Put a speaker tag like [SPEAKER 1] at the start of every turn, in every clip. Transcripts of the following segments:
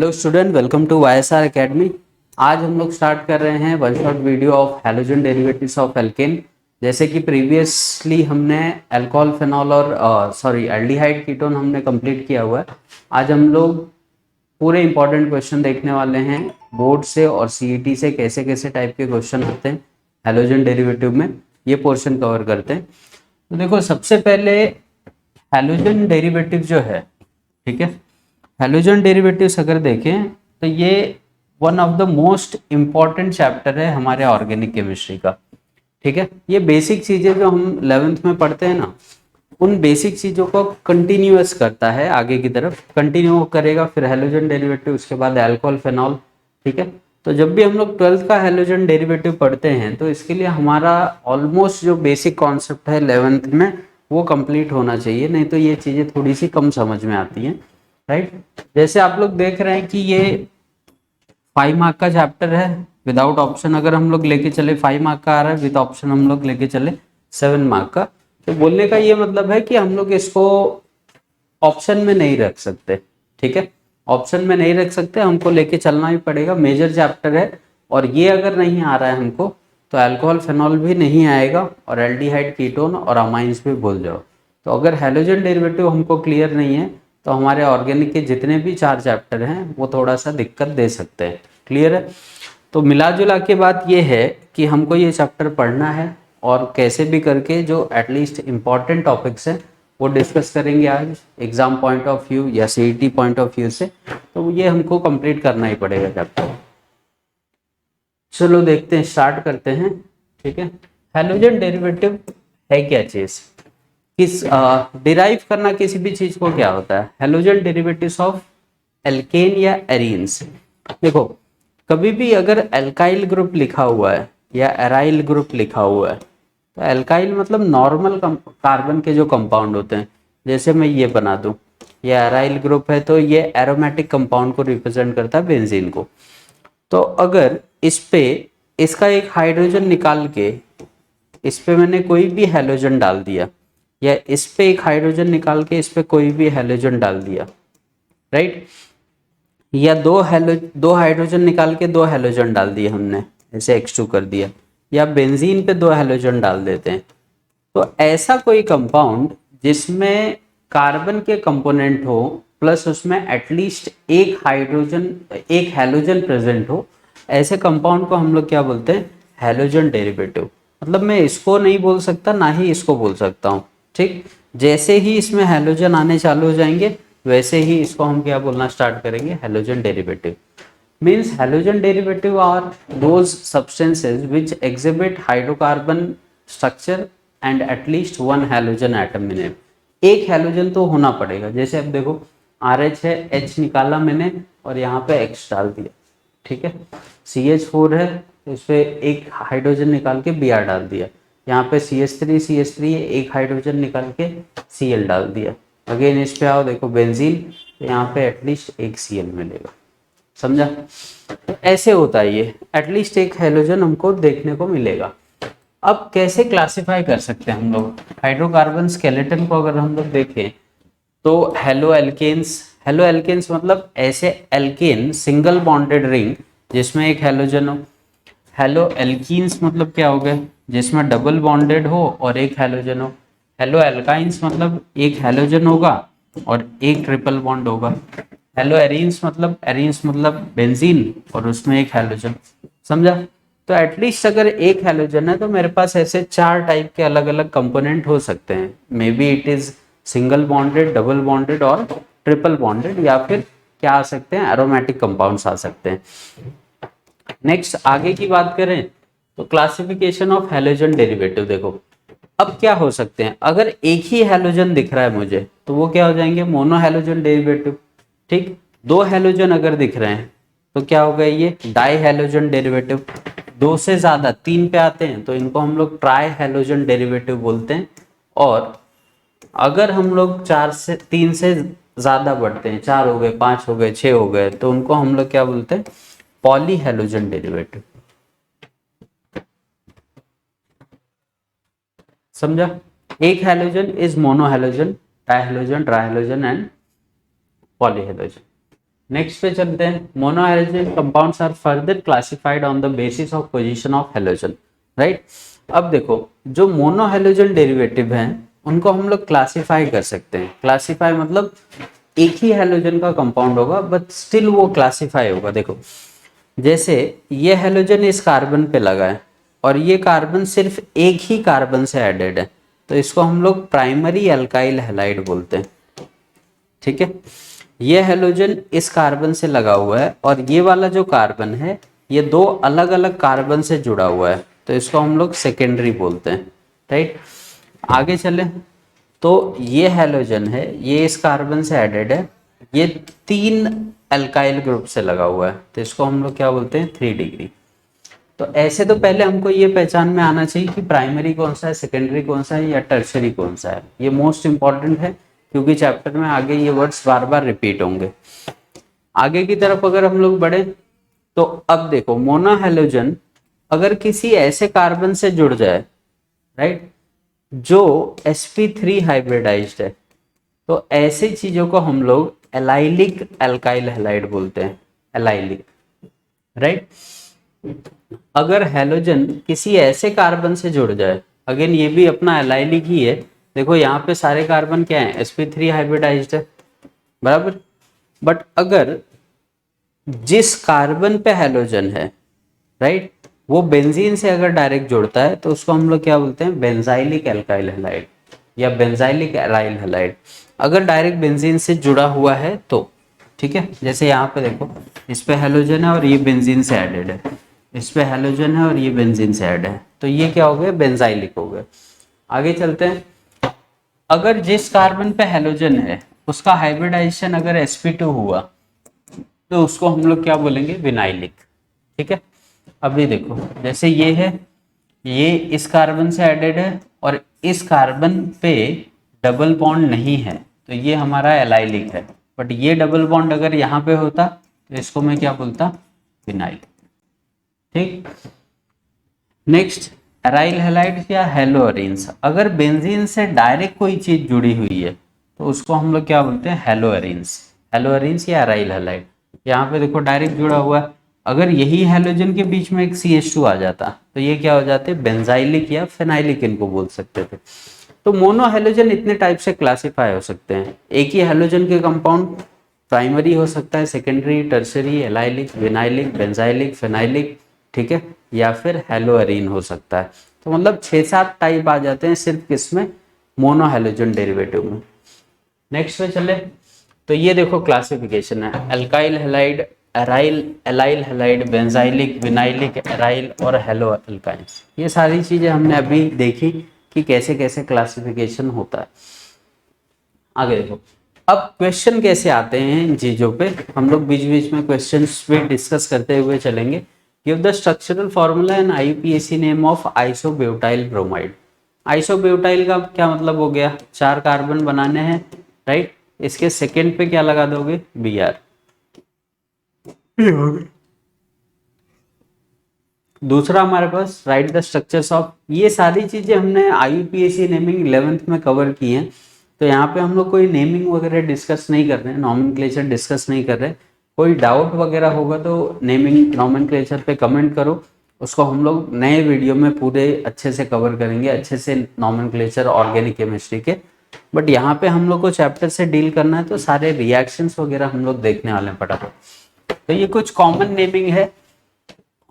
[SPEAKER 1] Hello student, welcome to YSR academy. आज हम लोग स्टार्ट कर रहे हैं one shot video of halogen derivatives of alkane. जैसे कि प्रीवियसली हमने अल्कोहल फेनॉल और एल्डिहाइड कीटोन हमने कंप्लीट किया हुआ है। आज हम लोग पूरे इंपॉर्टेंट क्वेश्चन देखने वाले हैं बोर्ड से और सीईटी से, कैसे कैसे टाइप के क्वेश्चन आते हैं हैलोजन डेरिवेटिव में, ये पोर्शन कवर करते हैं। तो देखो, सबसे पहले हैलोजन डेरिवेटिव जो है, ठीक है, हैलोजन डेरिवेटिव्स अगर देखें तो ये one of the most important chapter है हमारे ऑर्गेनिक केमिस्ट्री का। ठीक है, ये बेसिक चीज़ें जो हम 11th में पढ़ते हैं ना, उन बेसिक चीज़ों को कंटिन्यूअस करता है, आगे की तरफ कंटिन्यू करेगा। फिर हैलोजन डेरिवेटिव, उसके बाद अल्कोहल फेनॉल। ठीक है, तो जब भी हम लोग 12th का हैलोजन डेरिवेटिव पढ़ते हैं तो इसके लिए हमारा ऑलमोस्ट जो बेसिक कॉन्सेप्ट है 11th में वो कंप्लीट होना चाहिए, नहीं तो ये चीज़ें थोड़ी सी कम समझ में आती हैं। राइट, जैसे आप लोग देख रहे हैं कि ये 5 मार्क का चैप्टर है विदाउट ऑप्शन। अगर हम लोग लेके चले 5 मार्क का आ रहा है, विद ऑप्शन हम लोग लेके चले 7 मार्क का। तो बोलने का ये मतलब है कि हम लोग इसको ऑप्शन में नहीं रख सकते। ठीक है, ऑप्शन में नहीं रख सकते, हमको लेके चलना ही पड़ेगा। मेजर चैप्टर है और ये अगर नहीं आ रहा है हमको तो अल्कोहल फेनॉल भी नहीं आएगा और एल्डिहाइड कीटोन और अमाइंस भी भूल जाओ। तो अगर हैलोजन डेरिवेटिव हमको क्लियर नहीं है तो हमारे ऑर्गेनिक के जितने भी 4 चैप्टर हैं वो थोड़ा सा दिक्कत दे सकते हैं। क्लियर है? तो मिला जुला के बात ये है कि हमको ये चैप्टर पढ़ना है और कैसे भी करके जो एटलीस्ट इम्पॉर्टेंट टॉपिक्स हैं वो डिस्कस करेंगे आज एग्जाम पॉइंट ऑफ व्यू या सीईटी पॉइंट ऑफ व्यू से। तो ये हमको कंप्लीट करना ही पड़ेगा चैप्टर। चलो देखते हैं, स्टार्ट करते हैं। ठीक है, हैलोजन डेरिवेटिव है क्या चीज़, किस डिराइव करना किसी भी चीज को क्या होता है? हैलोजन डेरिवेटिव्स ऑफ एल्केन या एरीन्स। देखो, कभी भी अगर एल्काइल ग्रुप लिखा हुआ है या एराइल ग्रुप लिखा हुआ है तो एल्काइल मतलब नॉर्मल कार्बन के जो कंपाउंड होते हैं, जैसे मैं ये बना दूं, ये एराइल ग्रुप है तो ये एरोमेटिक कंपाउंड को रिप्रेजेंट करता है, बेंजीन को। तो अगर इस पे इसका एक हाइड्रोजन निकाल के इस पे मैंने कोई भी हैलोजन डाल दिया, या इस पे एक हाइड्रोजन निकाल के इस पे कोई भी हैलोजन डाल दिया, राइट, या दो हाइड्रोजन निकाल के 2 हैलोजन डाल दिए हमने, ऐसे H2 कर दिया, या बेंजीन पे 2 हैलोजन डाल देते हैं। तो ऐसा कोई कंपाउंड जिसमें कार्बन के कंपोनेंट हो प्लस उसमें एटलीस्ट एक हैलोजन प्रेजेंट हो, ऐसे कंपाउंड को हम लोग क्या बोलते हैं? Halogen derivative. मतलब मैं इसको नहीं बोल सकता, ना ही इसको बोल सकता हूँ। ठीक, जैसे ही इसमें हैलोजन आने चालू हो जाएंगे वैसे ही इसको हम क्या बोलना स्टार्ट करेंगे? Halogen derivative. Means halogen derivative are those substances which exhibit hydrocarbon structure and at least 1 halogen atom in it. एक हैलोजन तो होना पड़ेगा। जैसे अब देखो, RH है, H निकाला मैंने और यहाँ पे X डाल दिया। ठीक है, CH4 है, इस पे एक हाइड्रोजन निकाल के Br डाल दिया। यहाँ पे CH3 है, एक हाइड्रोजन निकाल के Cl डाल दिया। अगेन इस पे आओ, देखो बेंजीन, तो यहाँ पे एटलीस्ट एक Cl मिलेगा। समझा? तो ऐसे होता है ये, एटलीस्ट एक हैलोजन हमको देखने को मिलेगा। अब कैसे क्लासिफाई कर सकते हैं हम लोग हाइड्रोकार्बन स्केलेटन को? अगर हम लोग देखें तो हेलो एल्केन्स मतलब ऐसे एल्केन सिंगल बॉन्डेड रिंग जिसमें एक हैलोजन हो। हेलो एल्कीन्स मतलब क्या हो गए? जिसमें डबल बॉन्डेड हो और एक हैलोजन हो। हेलो एल्काइंस मतलब एक हैलोजन होगा और एक ट्रिपल बॉन्ड होगा। हेलो एरीन्स मतलब बेंजीन और उसमें एक हैलोजन। समझा? तो एटलीस्ट अगर एक हैलोजन है तो मेरे पास ऐसे 4 टाइप के अलग अलग कंपोनेंट हो सकते हैं। May be it is single bonded, double bonded और ट्रिपल बॉन्डेड, या फिर क्या आ सकते हैं? एरोमेटिक कंपाउंड्स आ सकते हैं। नेक्स्ट आगे की बात करें तो क्लासिफिकेशन ऑफ हैलोजन डेरिवेटिव। देखो, अब क्या हो सकते हैं? अगर एक ही हैलोजन दिख रहा है मुझे तो वो क्या हो जाएंगे? Mono halogen derivative. ठीक, 2 हैलोजन अगर दिख रहे हैं तो क्या होगा? ये डाई हैलोजन डेरिवेटिव। 2 से ज्यादा, 3 पे आते हैं तो इनको हम लोग ट्राई हैलोजन डेरिवेटिव बोलते हैं। और अगर हम लोग 3 से ज्यादा बढ़ते हैं, 4 हो गए, 5 हो गए, 6 हो गए, तो उनको हम लोग क्या बोलते हैं? Poly halogen derivative. समझा? एक halogen is mono halogen, di halogen, tri halogen and poly halogen. Next पे चलते हैं। Mono hydrogen compounds are further classified on the basis of position of halogen, right. अब देखो जो मोनो हाइड्रोजन डेरिवेटिव हैं उनको हम लोग क्लासिफाई कर सकते हैं। क्लासिफाई मतलब एक ही हैलोजन का कंपाउंड होगा बट स्टिल वो क्लासिफाई होगा। देखो जैसे ये हैलोजन इस कार्बन पे लगा है और ये कार्बन सिर्फ एक ही कार्बन से एडेड है, तो इसको हम लोग प्राइमरी अल्काइल हैलाइड बोलते हैं, ठीक है। ये हैलोजन इस कार्बन से लगा हुआ है और ये वाला जो कार्बन है ये दो अलग अलग कार्बन से जुड़ा हुआ है, तो इसको हम लोग सेकेंडरी बोलते हैं, राइट। आगे चले तो ये हैलोजन है, ये इस कार्बन से एडेड है, ये 3 अल्काइल ग्रुप से लगा हुआ है, तो इसको हम लोग क्या बोलते हैं 3 डिग्री। तो ऐसे तो पहले हमको ये पहचान में आना चाहिए कि प्राइमरी कौन सा है, सेकेंडरी कौन सा है या टर्शरी कौन सा है। ये मोस्ट इंपॉर्टेंट है क्योंकि चैप्टर में आगे ये वर्ड्स बार बार रिपीट होंगे। आगे की तरफ अगर हम लोग बढ़े तो अब देखो मोनो हैलोजन अगर किसी ऐसे कार्बन से जुड़ जाए, राइट, जो sp3 हाइब्रिडाइज्ड है, तो ऐसी चीजों को हम लोग एलाइलिक अल्काइल हैलाइड बोलते हैं, एलाइलिक, राइट। अगर हैलोजन किसी ऐसे कार्बन से जुड़ जाए, अगेन ये भी अपना एलाइलिक ही है, देखो यहाँ पे सारे कार्बन क्या है sp3 हाइब्रिडाइज्ड है, बराबर। बट अगर जिस कार्बन पे हैलोजन है, राइट, वो बेंजीन से अगर डायरेक्ट जुड़ता है तो उसको हम लोग क्या बोलते हैं बेंजाइलिक अल्काइल हैलाइड या बेंजाइलिक एराइल हैलाइड। अगर डायरेक्ट बेंजीन से जुड़ा हुआ है तो, ठीक है। जैसे यहाँ पे देखो इस पे हैलोजन है और ये बेंजीन से एडेड है, इस पे हैलोजन है और ये बेंजीन से ऐड है, तो ये क्या हो गया बेंजाइलिक हो गया। आगे चलते हैं। अगर जिस कार्बन पे हैलोजन है उसका हाइब्रिडाइजेशन अगर sp2 हुआ तो उसको हम लोग क्या बोलेंगे विनाइलिक, ठीक है। अभी देखो जैसे ये है, ये इस कार्बन से एडेड है और इस कार्बन पे डबल बॉन्ड नहीं है, तो ये हमारा एलाइलिक है। बट ये डबल बॉन्ड अगर यहाँ पे होता तो इसको मैं क्या बोलता विनाइल, ठीक। नेक्स्ट एराइल हैलाइड या हेलोअरीन्स। अगर बेंजीन से डायरेक्ट कोई चीज जुड़ी हुई है तो उसको हम लोग क्या बोलते हैं हेलोअरीन्स, हेलोअरीन्स या एराइल हैलाइड। यहाँ पे देखो डायरेक्ट जुड़ा हुआ है, अगर यही हैलोजन के बीच में एक CH2 आ जाता तो ये क्या हो जाते बेंजाइलिक या फेनाइलिक इनको बोल सकते थे। तो मोनो हैलोजन इतने टाइप से क्लासिफाई हो सकते हैं। एक ही हैलोजन के कंपाउंड प्राइमरी हो सकता है, secondary, tertiary, allylic, vinylic, benzylic, phenylic, ठीक है, या फिर हेलोअरीन हो सकता है। तो मतलब 6-7 टाइप आ जाते हैं सिर्फ किसमें मोनो हैलोजन डेरिवेटिव में। नेक्स्ट पे चले तो ये देखो क्लासिफिकेशन है alkyl halide, aryl, allyl halide, benzylic, vinylic, aryl और हेलो अल्काइंस। ये सारी चीजें हमने अभी देखी कि कैसे कैसे क्लासिफिकेशन होता है। आगे देखो अब क्वेश्चन कैसे आते हैं इन चीजों पे, हम लोग बीच बीच में क्वेश्चंस पे डिस्कस करते हुए चलेंगे। Give the structural formula and IUPAC name of isobutyl bromide. Isobutyl का क्या मतलब हो गया, 4 कार्बन बनाने हैं, राइट। इसके सेकेंड पे क्या लगा दोगे Br। दूसरा हमारे पास राइट द स्ट्रक्चर्स ऑफ, ये सारी चीजें हमने IUPAC नेमिंग 11th में कवर की हैं, तो यहाँ पे हम लोग कोई नेमिंग वगैरह डिस्कस नहीं कर रहे हैं, नॉमेनक्लेचर डिस्कस नहीं कर रहे। कोई डाउट वगैरह होगा तो नेमिंग नॉमेनक्लेचर पे कमेंट करो, उसको हम लोग नए वीडियो में पूरे अच्छे से कवर करेंगे, अच्छे से नॉमेनक्लेचर ऑर्गेनिक केमिस्ट्री के। बट यहाँ पे हम लोग को चैप्टर से डील करना है तो सारे रिएक्शंस वगैरह हम लोग देखने वाले हैं फटाफट। तो ये कुछ कॉमन नेमिंग है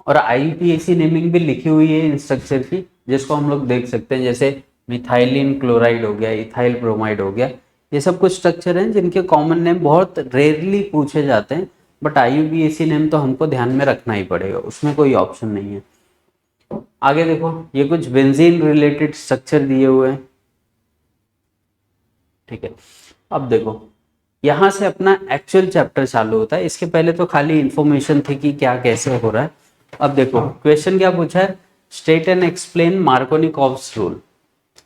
[SPEAKER 1] और IUPAC नेमिंग भी लिखी हुई है इन स्ट्रक्चर की, जिसको हम लोग देख सकते हैं, जैसे मिथाइलिन क्लोराइड हो गया, इथाइल ब्रोमाइड हो गया। ये सब कुछ स्ट्रक्चर हैं जिनके कॉमन नेम बहुत रेयरली पूछे जाते हैं, बट IUPAC नेम तो हमको ध्यान में रखना ही पड़ेगा, उसमें कोई ऑप्शन नहीं है। आगे देखो ये कुछ बेंजीन रिलेटेड स्ट्रक्चर दिए हुए हैं, ठीक है। अब देखो यहाँ से अपना एक्चुअल चैप्टर चालू होता है, इसके पहले तो खाली इंफॉर्मेशन थी कि क्या कैसे हो रहा है। अब देखो क्वेश्चन क्या पूछा है, state and explain Markovnikov's rule,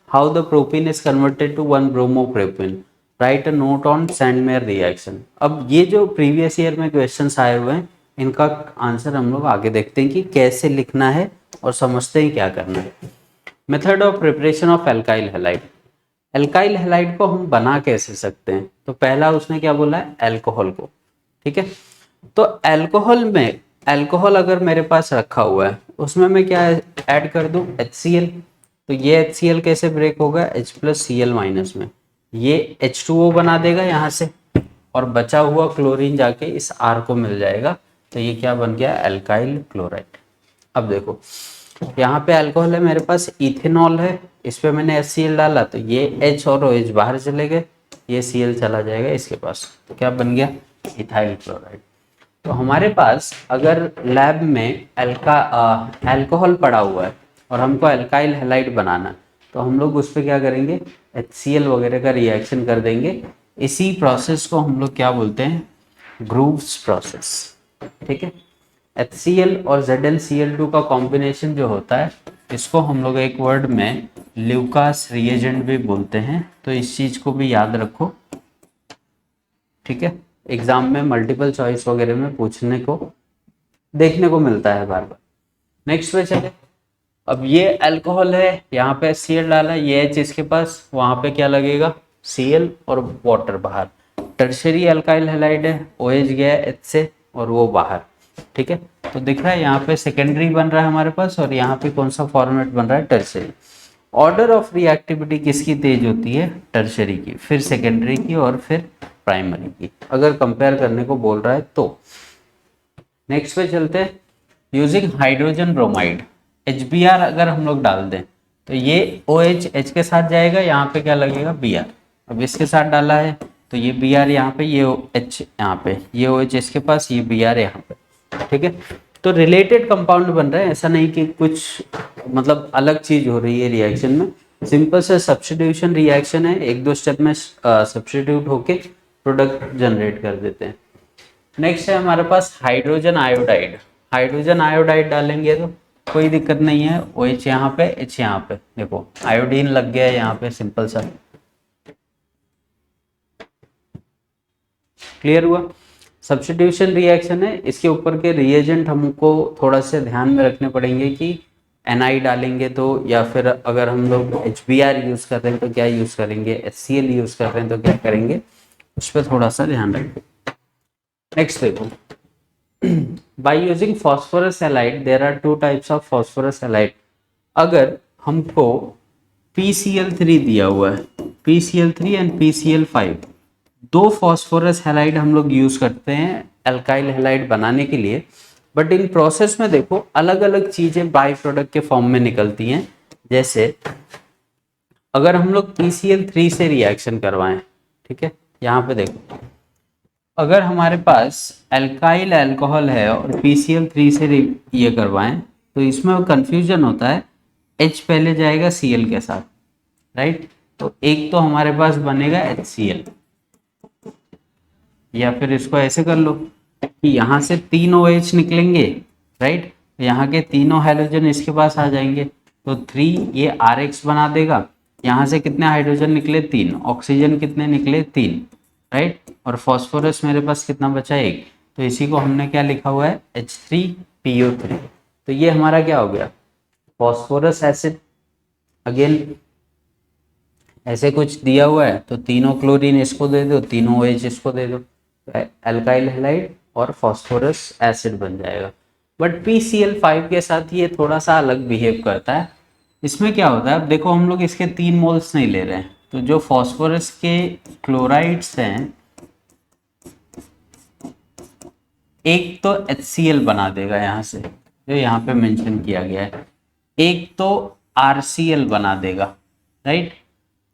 [SPEAKER 1] how the propene is converted to 1 bromopropene, write a note on Sandmeyer reaction. अब ये जो प्रीवियस ईयर में क्वेश्चंस आए हुए हैं इनका आंसर हम लोग आगे देखते हैं कि कैसे लिखना है और समझते हैं क्या करना है। Method of preparation of alkyl halide. Alkyl halide को हम बना कैसे सकते हैं, तो पहला उसने क्या बोला है अल्कोहल को, ठीक है। तो अल्कोहल में, अल्कोहल अगर मेरे पास रखा हुआ है उसमें मैं क्या ऐड कर दूं, HCl। तो ये HCl कैसे ब्रेक होगा, H+Cl- में, ये H2O बना देगा यहाँ से, और बचा हुआ क्लोरीन जाके इस R को मिल जाएगा। तो ये क्या बन गया, एल्काइल क्लोराइड। अब देखो यहाँ पे अल्कोहल है मेरे पास, इथेनॉल है, इस पे मैंने HCl डाला तो ये H और OH बाहर चले गए, ये Cl चला जाएगा इसके पास, तो क्या बन गया, इथाइल क्लोराइड। तो हमारे पास अगर लैब में अल्कोहल पड़ा हुआ है और हमको अल्काइल हैलाइड बनाना है, तो हम लोग उस पर क्या करेंगे, HCl वगैरह का रिएक्शन कर देंगे। इसी प्रोसेस को हम लोग क्या बोलते हैं, ग्रूव्स प्रोसेस। ठीक है। HCl और ZnCl2 का कॉम्बिनेशन जो होता है, इसको हम लोग एक वर्ड में ल्यूकास रिएजेंट भी बोलते हैं। तो इस चीज़ को भी याद रखो, ठीक है। एग्जाम में मल्टीपल चॉइस वगैरह में पूछने को देखने को मिलता है बार बार। नेक्स्ट पे चले। अब ये अल्कोहल है, यहाँ पे Cl डाला, ये H इसके पास, वहाँ पे क्या लगेगा, Cl और वाटर बाहर। टर्शरी अल्काइल हैलाइड है, OH गया H से और वो बाहर। ठीक है। तो दिख रहा है यहाँ पे सेकेंडरी बन रहा है हमारे पास, और यहाँ पे कौन सा फॉर्मेट बन रहा है, टर्शरी। ऑर्डर ऑफ रिएक्टिविटी किसकी तेज होती है, टर्शरी की, फिर सेकेंडरी की, और फिर प्राइमरी की, अगर कंपेयर करने को बोल रहा है तो। नेक्स्ट पे चलते हैं। यूजिंग हाइड्रोजन ब्रोमाइड, HBr अगर हम लोग डाल दें तो ये OH H के साथ जाएगा, यहाँ पे क्या लगेगा, Br। अब इसके साथ डाला है तो ये Br यहाँ पे, ये H यहाँ पे, ये OH इसके पास, ये Br यहाँ पे। ठीक है। तो रिलेटेड कंपाउंड बन रहे हैं, ऐसा नहीं कि कुछ मतलब अलग चीज हो रही है रिएक्शन में। सिंपल से सब्स्टिट्यूशन रिएक्शन है, एक दो स्टेप में सब्स्टिट्यूट होके प्रोडक्ट जनरेट कर देते हैं। नेक्स्ट है हमारे पास हाइड्रोजन आयोडाइड। हाइड्रोजन आयोडाइड डालेंगे तो कोई दिक्कत नहीं है, OH यहाँ पे, H यहाँ पे, देखो आयोडीन लग गया है यहाँ पे, सिंपल सा। क्लियर हुआ। सब्स्टिट्यूशन रिएक्शन है, इसके ऊपर के रिएजेंट हमको थोड़ा से ध्यान में रखने पड़ेंगे कि Ni डालेंगे तो, या फिर अगर हम लोग HBr यूज कर रहे हैं तो क्या यूज करेंगे, HCl यूज कर रहे हैं तो क्या करेंगे, उस पर थोड़ा सा ध्यान रखें। नेक्स्ट देखो, by using phosphorus halide there are two types of phosphorus halide. अगर हमको PCl3 दिया हुआ है, PCl3 एंड PCl5, दो फॉस्फोरस हैलाइड हम लोग यूज करते हैं अल्काइल हैलाइड बनाने के लिए। बट इन प्रोसेस में देखो अलग अलग चीजें बाई प्रोडक्ट के फॉर्म में निकलती हैं। जैसे अगर हम लोग PCl3 से रिएक्शन करवाएं, ठीक है, यहाँ पे देखो, अगर हमारे पास अल्काइल अल्कोहल है और PCl3 से ये करवाएं तो इसमें कंफ्यूजन होता है, H पहले जाएगा Cl के साथ, राइट। तो एक तो हमारे पास बनेगा HCl, या फिर इसको ऐसे कर लो कि यहाँ से तीन OH निकलेंगे, राइट, यहाँ के तीनों हाइड्रोजन इसके पास आ जाएंगे, तो 3 ये RH बना देगा। यहाँ से कितने हाइड्रोजन निकले, 3, ऑक्सीजन कितने निकले, 3, राइट, और फॉस्फोरस मेरे पास कितना बचा, 1। तो इसी को हमने क्या लिखा हुआ है, H3PO3। तो ये हमारा क्या हो गया, फॉस्फोरस एसिड। अगेन ऐसे कुछ दिया हुआ है तो तीनों क्लोरीन इसको दे दो, तीनों OH इसको दे दो, अल्काइल हैलाइड और फॉस्फोरस एसिड बन जाएगा। बट PCl5 के साथ ये थोड़ा सा अलग बिहेव करता है। इसमें क्या होता है, अब देखो हम लोग इसके 3 मोल्स नहीं ले रहे हैं, तो जो फॉस्फोरस के क्लोराइड्स हैं, एक तो HCl बना देगा यहाँ से, जो यहाँ पे मेंशन किया गया है, एक तो RCl बना देगा, राइट।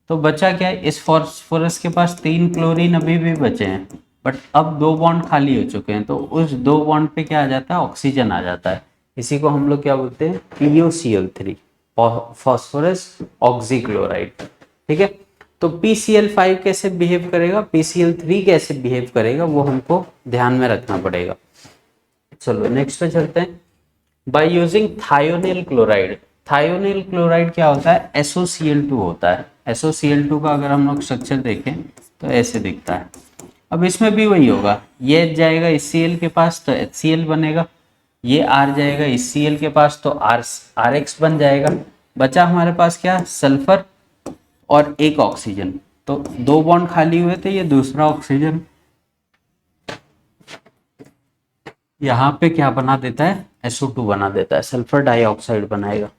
[SPEAKER 1] तो बचा क्या है, इस फॉस्फोरस के पास 3 क्लोरीन अभी भी बचे हैं, बट अब 2 बॉन्ड खाली हो चुके हैं, तो उस 2 बॉन्ड पे क्या आ जाता है, ऑक्सीजन आ जाता है। इसी को हम लोग क्या बोलते हैं, POCl3, फॉस्फोरस ऑक्सीक्लोराइड। ठीक है। तो PCl5 कैसे बिहेव करेगा, PCl3 कैसे बिहेव करेगा, वो हमको ध्यान में रखना पड़ेगा। चलो नेक्स्ट पे चलते हैं। By using thionyl chloride. Thionyl chloride क्या होता है, SOCl2 होता है। SOCl2 का अगर हम लोग स्ट्रक्चर देखें तो ऐसे दिखता है। अब इसमें भी वही होगा, ये जाएगा इस Cl के पास तो HCl बनेगा, ये R जाएगा इस Cl के पास तो RH बन जाएगा। बचा हमारे पास क्या, सल्फर और एक ऑक्सीजन, तो 2 बॉन्ड खाली हुए थे, ये दूसरा ऑक्सीजन, यहाँ पे क्या बना देता है, SO2 बना देता है, सल्फर डाइऑक्साइड बनाएगा।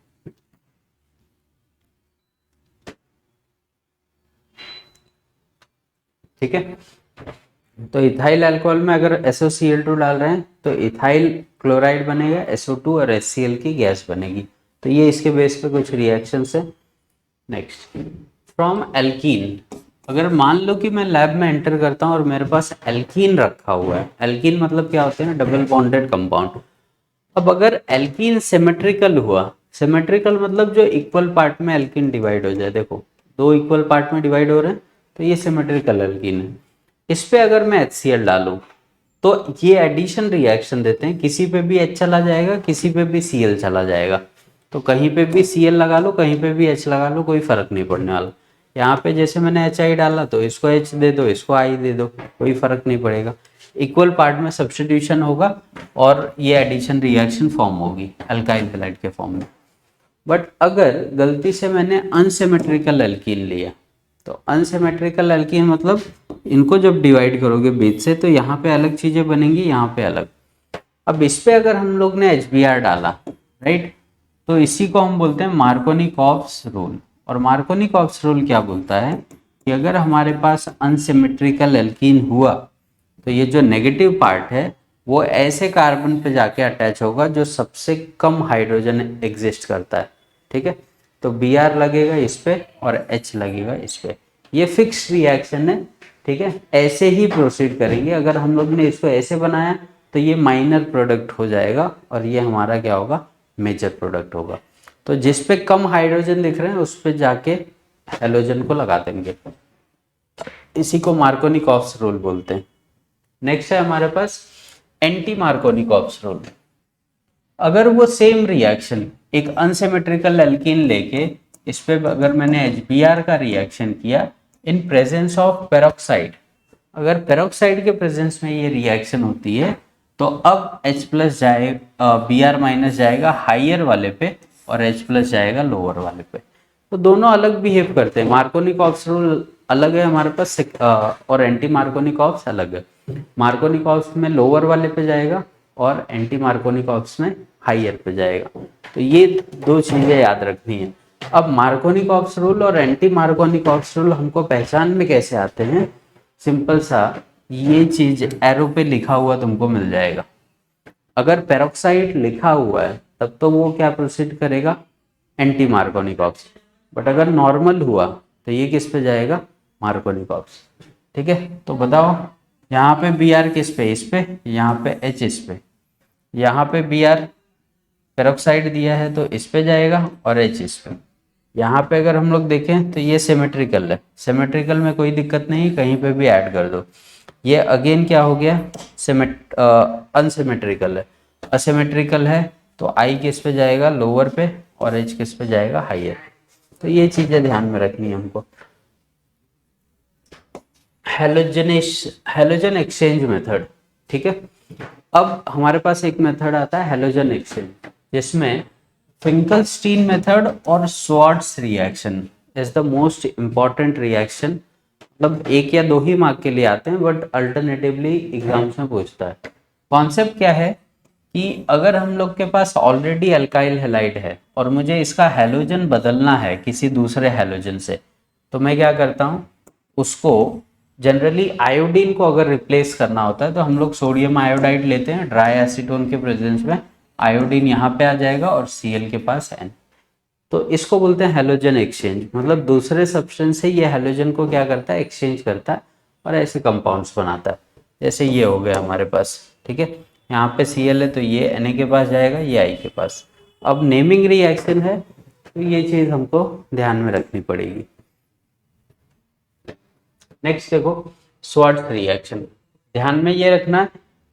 [SPEAKER 1] ठीक है, तो इथाइल अल्कोहल में अगर SOCl2 डाल रहे हैं तो इथाइल क्लोराइड बनेगा, SO2 और HCl की गैस बनेगी। तो ये इसके बेस पे कुछ रिएक्शंस है। नेक्स्ट, फ्रॉम एल्कीन, अगर मान लो कि मैं लैब में एंटर करता हूँ और मेरे पास एल्कीन रखा हुआ है। एल्कीन मतलब क्या होते हैं, डबल बॉन्डेड कंपाउंड। अब अगर एल्कीन सिमेट्रिकल हुआ, सिमेट्रिकल मतलब जो इक्वल पार्ट में एल्कीन डिवाइड हो जाए, देखो दो इक्वल पार्ट में डिवाइड हो रहे हैं तो ये सिमेट्रिकल एल्कीन है। इस पे अगर मैं HCl डालूं तो ये एडिशन रिएक्शन देते हैं, किसी पे भी H चला जाएगा, किसी पे भी Cl चला जाएगा। तो कहीं पे भी Cl लगा लो, कहीं पे भी H लगा लो, कोई फर्क नहीं पड़ने वाला। यहाँ पे जैसे मैंने HI डाला तो इसको H दे दो, इसको I दे दो, कोई फर्क नहीं पड़ेगा। इक्वल पार्ट में सब्स्टिट्यूशन होगा और ये एडिशन रिएक्शन फॉर्म होगी अल्काइल हैलाइड के फॉर्म में। बट अगर गलती से मैंने अनसिमेट्रिकल एल्कीन लिया, तो अनसिमेट्रिकल एल्कीन मतलब इनको जब डिवाइड करोगे बीच से तो यहाँ पे अलग चीज़ें बनेंगी, यहाँ पे अलग। अब इस पे अगर हम लोग ने HBr डाला, राइट, तो इसी को हम बोलते हैं मार्कोनिकॉव्स रूल। और मार्कोनिकॉव्स रूल क्या बोलता है कि अगर हमारे पास अनसिमेट्रिकल एल्कीन हुआ तो ये जो नेगेटिव पार्ट है वो ऐसे कार्बन पे जाके अटैच होगा जो सबसे कम हाइड्रोजन एग्जिस्ट करता है। ठीक है, तो Br लगेगा इस पे और H लगेगा इस पे। ये फिक्स रिएक्शन है। ठीक है, ऐसे ही प्रोसीड करेंगे। अगर हम लोग ने इसको ऐसे बनाया तो ये माइनर प्रोडक्ट हो जाएगा और ये हमारा क्या होगा, मेजर प्रोडक्ट होगा। तो जिस पे कम हाइड्रोजन दिख रहे हैं उस पे जाके हेलोजन को लगा देंगे। इसी को मार्कोनिकॉव्स रूल बोलते हैं। नेक्स्ट है हमारे पास एंटी मार्कोनिकॉव्स रूल। अगर वो सेम रिएक्शन एक अनसिमेट्रिकल एल्कीन लेके इस पे अगर मैंने HBr का रिएक्शन किया इन प्रेजेंस ऑफ पेरोक्साइड, अगर पेरोक्साइड के प्रेजेंस में ये रिएक्शन होती है तो अब H प्लस जाए, Br माइनस जाएगा हाइयर वाले पे और H प्लस जाएगा लोअर वाले पे। तो दोनों अलग बिहेव करते हैं। मार्कोनिकॉव्स रूल अलग है हमारे पास और एंटी मार्कोनिकॉव्स अलग है। मार्कोनिकॉव्स में लोअर वाले पे जाएगा और एंटी मार्कोनिकॉव्स में हाइयर पे जाएगा। तो ये दो चीज़ें याद रखनी है। अब मार्कोनिकॉव्स रूल और एंटी मार्कोनिकॉव्स रूल हमको पहचान में कैसे आते हैं, सिंपल सा, ये चीज एरो पे लिखा हुआ तुमको मिल जाएगा। अगर पेरोक्साइड लिखा हुआ है तब तो वो क्या प्रोसीड करेगा, एंटी मार्कोनिकॉव्स। बट अगर नॉर्मल हुआ तो ये किस पे जाएगा, मार्कोनिकॉव्स। ठीक है, तो बताओ यहाँ पे Br किस पे, इस पे, यहाँ पे H इस पे, यहाँ पे Br पेरोक्साइड दिया है तो इस पे जाएगा और H इस पे। यहाँ पे अगर हम लोग देखें तो ये सिमेट्रिकल है, सिमेट्रिकल में कोई दिक्कत नहीं, कहीं पे भी ऐड कर दो। ये अगेन क्या हो गया, अनसिमेट्रिकल है। असिमेट्रिकल है तो I किस पे जाएगा, लोअर पे, और H किस पे जाएगा, हाइयर। तो ये चीज़ें ध्यान में रखनी है हमको। Halogen exchange method. ठीक है, अब हमारे पास एक मेथड आता है हेलोजन एक्सचेंज, जिसमें फिंकलस्टीन मेथड और Swarts reaction is the most important reaction. मतलब एक या दो ही मार्क के लिए आते हैं बट अल्टरनेटिवली एग्जाम्स में पूछता है। कॉन्सेप्ट क्या है कि अगर हम लोग के पास ऑलरेडी अल्काइल हैलाइड है और मुझे इसका हैलोजन बदलना है किसी दूसरे हैलोजन से, तो मैं क्या करता हूँ, उसको जनरली आयोडीन को अगर रिप्लेस करना होता है तो हम लोग सोडियम आयोडाइड लेते हैं, ड्राई एसीटोन के प्रेजेंस में आयोडीन यहाँ पे आ जाएगा और Cl के पास N। तो इसको बोलते हैं हेलोजन एक्सचेंज। मतलब दूसरे सब्सटेंस से ये हेलोजन को क्या करता है, एक्सचेंज करता है और ऐसे कंपाउंड्स बनाता है। जैसे ये हो गया हमारे पास। ठीक है, यहाँ पे Cl है तो ये Na के पास जाएगा, ये I के पास। अब नेमिंग रिएक्शन है तो ये चीज़ हमको ध्यान में रखनी पड़ेगी। नेक्स्ट देखो स्वार्ट्स रिएक्शन। ध्यान में ये रखना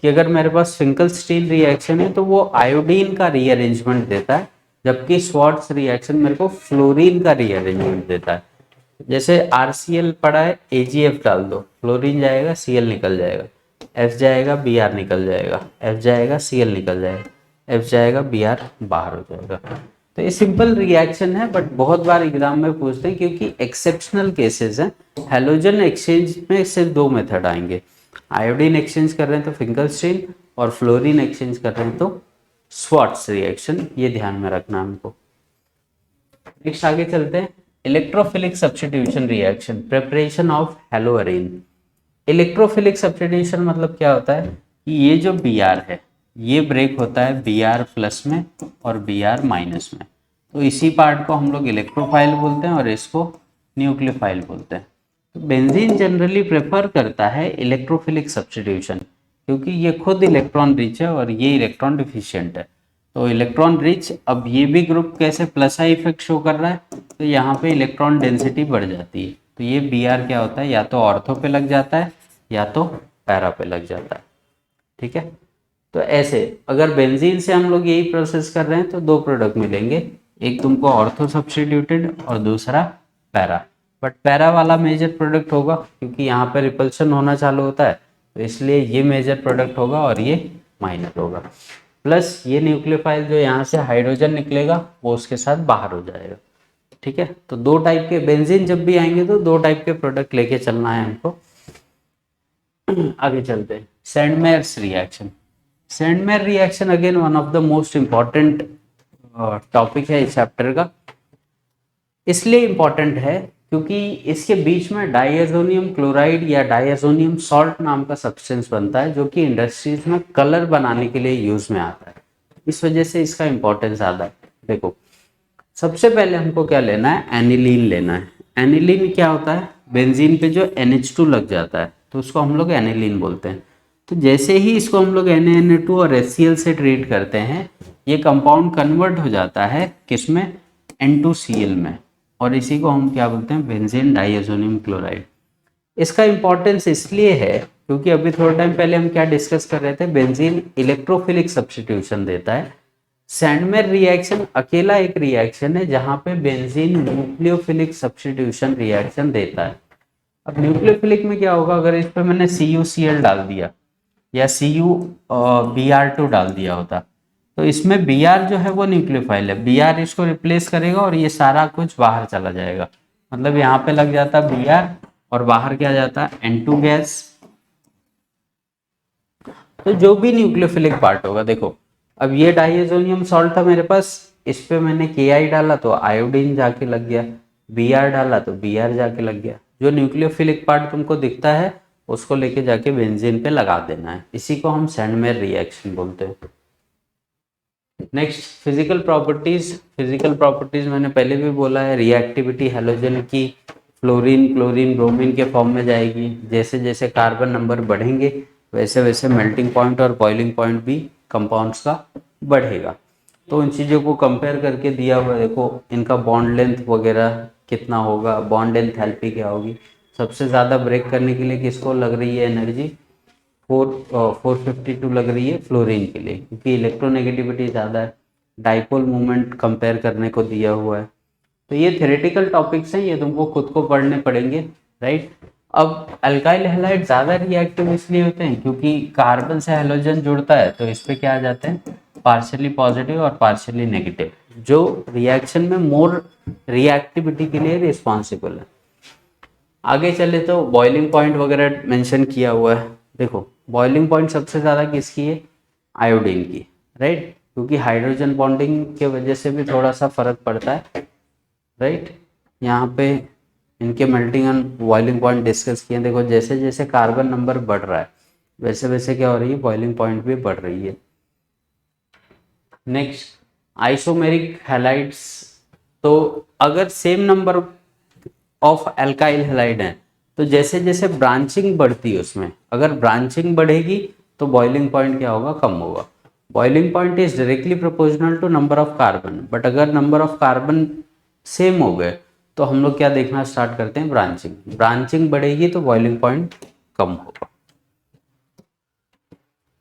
[SPEAKER 1] कि अगर मेरे पास फिंकलस्टीन रिएक्शन है तो वो आयोडीन का रीअरेंजमेंट देता है, जबकि स्वार्ट्स रिएक्शन मेरे को फ्लोरीन का रीअरेंजमेंट देता है। जैसे RCl पड़ा है, AgF डाल दो, फ्लोरीन जाएगा, Cl निकल जाएगा, F जाएगा, Br निकल जाएगा, F जाएगा, Cl निकल जाएगा, F जाएगा, Br बाहर हो जाएगा। तो ये सिंपल रिएक्शन है बट बहुत बार एग्जाम में पूछते हैं क्योंकि एक्सेप्शनल केसेस हैं। हेलोजन एक्सचेंज में सिर्फ दो मेथड आएंगे, आयोडीन एक्सचेंज कर रहे हैं तो फिंकलस्टीन, और फ्लोरीन एक्सचेंज कर रहे हैं तो स्वार्ट्स रिएक्शन, ये ध्यान में रखना हमको। नेक्स्ट आगे चलते हैं, electrophilic substitution reaction, preparation of haloarene. Electrophilic substitution मतलब क्या होता है कि ये जो Br है ये ब्रेक होता है Br प्लस में और Br माइनस में, तो इसी पार्ट को हम लोग इलेक्ट्रोफाइल बोलते हैं और इसको न्यूक्लियोफाइल बोलते हैं। तो बेंजीन जनरली प्रेफर करता है इलेक्ट्रोफिलिक सब्स्टिट्यूशन क्योंकि ये खुद इलेक्ट्रॉन रिच है और ये इलेक्ट्रॉन डिफिशिएंट है। तो इलेक्ट्रॉन रिच, अब ये भी ग्रुप कैसे प्लस आई इफेक्ट शो कर रहा है, तो यहाँ पे इलेक्ट्रॉन डेंसिटी बढ़ जाती है, तो ये Br क्या होता है या तो ऑर्थो पे लग जाता है या तो पैरा पे लग जाता है। ठीक है, तो ऐसे अगर बेंजीन से हम लोग यही प्रोसेस कर रहे हैं तो दो प्रोडक्ट मिलेंगे, एक तुमको ऑर्थो सब्स्टिट्यूटेड और दूसरा पैरा। बट पैरा वाला मेजर प्रोडक्ट होगा क्योंकि यहाँ पे रिपल्शन होना चालू होता है, तो इसलिए ये मेजर प्रोडक्ट होगा और ये माइनर होगा। प्लस ये न्यूक्लियोफाइल जो यहाँ से हाइड्रोजन निकलेगा वो उसके साथ बाहर हो जाएगा। ठीक है, तो दो टाइप के बेंजीन जब भी आएंगे तो दो टाइप के प्रोडक्ट लेके चलना है हमको। आगे चलते हैं, Sandmeyer's reaction. Sandmeyer reaction again one of the most important topic है इस चैप्टर का। इसलिए इम्पॉर्टेंट है क्योंकि इसके बीच में डाइएजोनियम क्लोराइड या डाइएजोनियम सॉल्ट नाम का सब्सटेंस बनता है जो कि इंडस्ट्रीज में कलर बनाने के लिए यूज में आता है, इस वजह से इसका इम्पोर्टेंस ज़्यादा है। देखो सबसे पहले हमको क्या लेना है, एनिलीन लेना है। एनिलीन क्या होता है, बेंजीन पे जो NH2 लग जाता है तो उसको हम लोग एनिलीन बोलते हैं। तो जैसे ही इसको हम लोग Na2 और HCl से ट्रीट करते हैं ये कंपाउंड कन्वर्ट हो जाता है किसमें, N2Cl में, और इसी को हम क्या बोलते हैं, बेंजीन डाइएजोनियम क्लोराइड। इसका इंपॉर्टेंस इसलिए है क्योंकि अभी थोड़ा टाइम पहले हम क्या डिस्कस कर रहे थे, बेंजीन इलेक्ट्रोफिलिक सब्स्टिट्यूशन देता है। सैंडमेयर रिएक्शन अकेला एक रिएक्शन है जहां पे बेंजीन न्यूक्लियोफिलिक सब्स्टिट्यूशन रिएक्शन देता है। अब न्यूक्लियोफिलिक में क्या होगा, अगर इस पे मैंने CuCl डाल दिया या CuBr2 डाल दिया होता तो इसमें Br जो है वो न्यूक्लियोफाइल है, Br इसको रिप्लेस करेगा और ये सारा कुछ बाहर चला जाएगा। मतलब यहाँ पे लग जाता Br और बाहर क्या जाता N2 गैस। तो जो भी न्यूक्लियोफिलिक पार्ट होगा, देखो अब ये डाइएजोनियम सॉल्ट था मेरे पास, इस पे मैंने Ki डाला तो आयोडीन जाके लग गया, Br डाला तो Br जाके लग गया। जो न्यूक्लियोफिलिक पार्ट तुमको दिखता है उसको लेके जाके बेंजीन पे लगा देना है, इसी को हम सैंडमेयर रिएक्शन बोलते हैं। Next physical properties. Physical properties मैंने पहले भी बोला है, रिएक्टिविटी हैलोजन की फ्लोरीन क्लोरीन ब्रोमीन के फॉर्म में जाएगी। जैसे जैसे कार्बन नंबर बढ़ेंगे वैसे वैसे मेल्टिंग पॉइंट और बॉइलिंग पॉइंट भी कंपाउंड्स का बढ़ेगा। तो उन चीज़ों को कंपेयर करके दिया हुआ, देखो इनका बॉन्ड लेंथ वगैरह कितना होगा, बॉन्ड एंथैल्पी क्या होगी। सबसे ज़्यादा ब्रेक करने के लिए किसको लग रही है एनर्जी, 452 लग रही है फ्लोरीन के लिए क्योंकि इलेक्ट्रोनेगेटिविटी ज़्यादा है। डाइपोल मूवमेंट कंपेयर करने को दिया हुआ है। तो ये थ्योरेटिकल टॉपिक्स हैं, ये तुमको खुद को पढ़ने पड़ेंगे, राइट। अब अल्काइल हैलाइड ज़्यादा रिएक्टिव इसलिए होते हैं क्योंकि कार्बन से हैलोजन जुड़ता है तो इस पर क्या आ जाते हैं, पार्शियली पॉजिटिव और पार्शियली नेगेटिव, जो रिएक्शन में मोर रिएक्टिविटी के लिए रिस्पॉन्सिबल है। आगे चले तो बॉइलिंग पॉइंट वगैरह मेंशन किया हुआ है। देखो बॉइलिंग पॉइंट सबसे ज़्यादा किसकी है, आयोडीन की, राइट, क्योंकि हाइड्रोजन बॉन्डिंग के वजह से भी थोड़ा सा फर्क पड़ता है, राइट। यहाँ पे इनके melting and boiling point discuss किए। देखो जैसे जैसे कार्बन नंबर बढ़ रहा है वैसे वैसे क्या हो रही है, बॉइलिंग पॉइंट भी बढ़ रही है। Next isomeric halides. तो अगर same number of alkyl halide हैं तो जैसे जैसे ब्रांचिंग बढ़ती है उसमें, अगर ब्रांचिंग बढ़ेगी तो बॉइलिंग पॉइंट क्या होगा, कम होगा। Boiling point is directly proportional to number of carbon, but अगर नंबर ऑफ कार्बन सेम हो गए तो हम लोग क्या देखना स्टार्ट करते हैं, ब्रांचिंग। ब्रांचिंग बढ़ेगी तो बॉइलिंग पॉइंट कम होगा।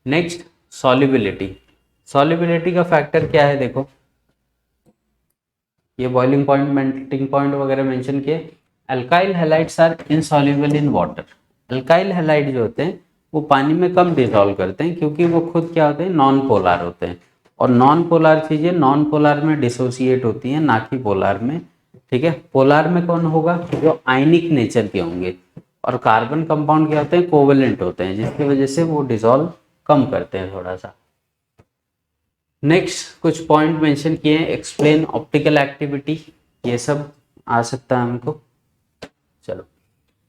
[SPEAKER 1] Next solubility. सॉल्युबिलिटी का फैक्टर क्या है, देखो ये बॉइलिंग पॉइंट मेल्टिंग पॉइंट वगैरह मेंशन किए। Alkyl halides are insoluble in water. Alkyl halide जो होते हैं वो पानी में कम डिसॉल्व करते हैं क्योंकि वो खुद क्या होते हैं, नॉन पोलर होते हैं, और नॉन पोलर चीज़ें नॉन पोलर में डिसोसिएट होती हैं, ना कि पोलर में, ठीक है। पोलर में कौन होगा, जो आयनिक नेचर के होंगे, और कार्बन कंपाउंड क्या होते हैं, कोवेलेंट होते हैं, जिसकी वजह से वो डिसॉल्व कम करते हैं थोड़ा सा। नेक्स्ट कुछ पॉइंट मेंशन किए हैं, एक्सप्लेन ऑप्टिकल एक्टिविटी, ये सब आ सकता है हमको। चलो,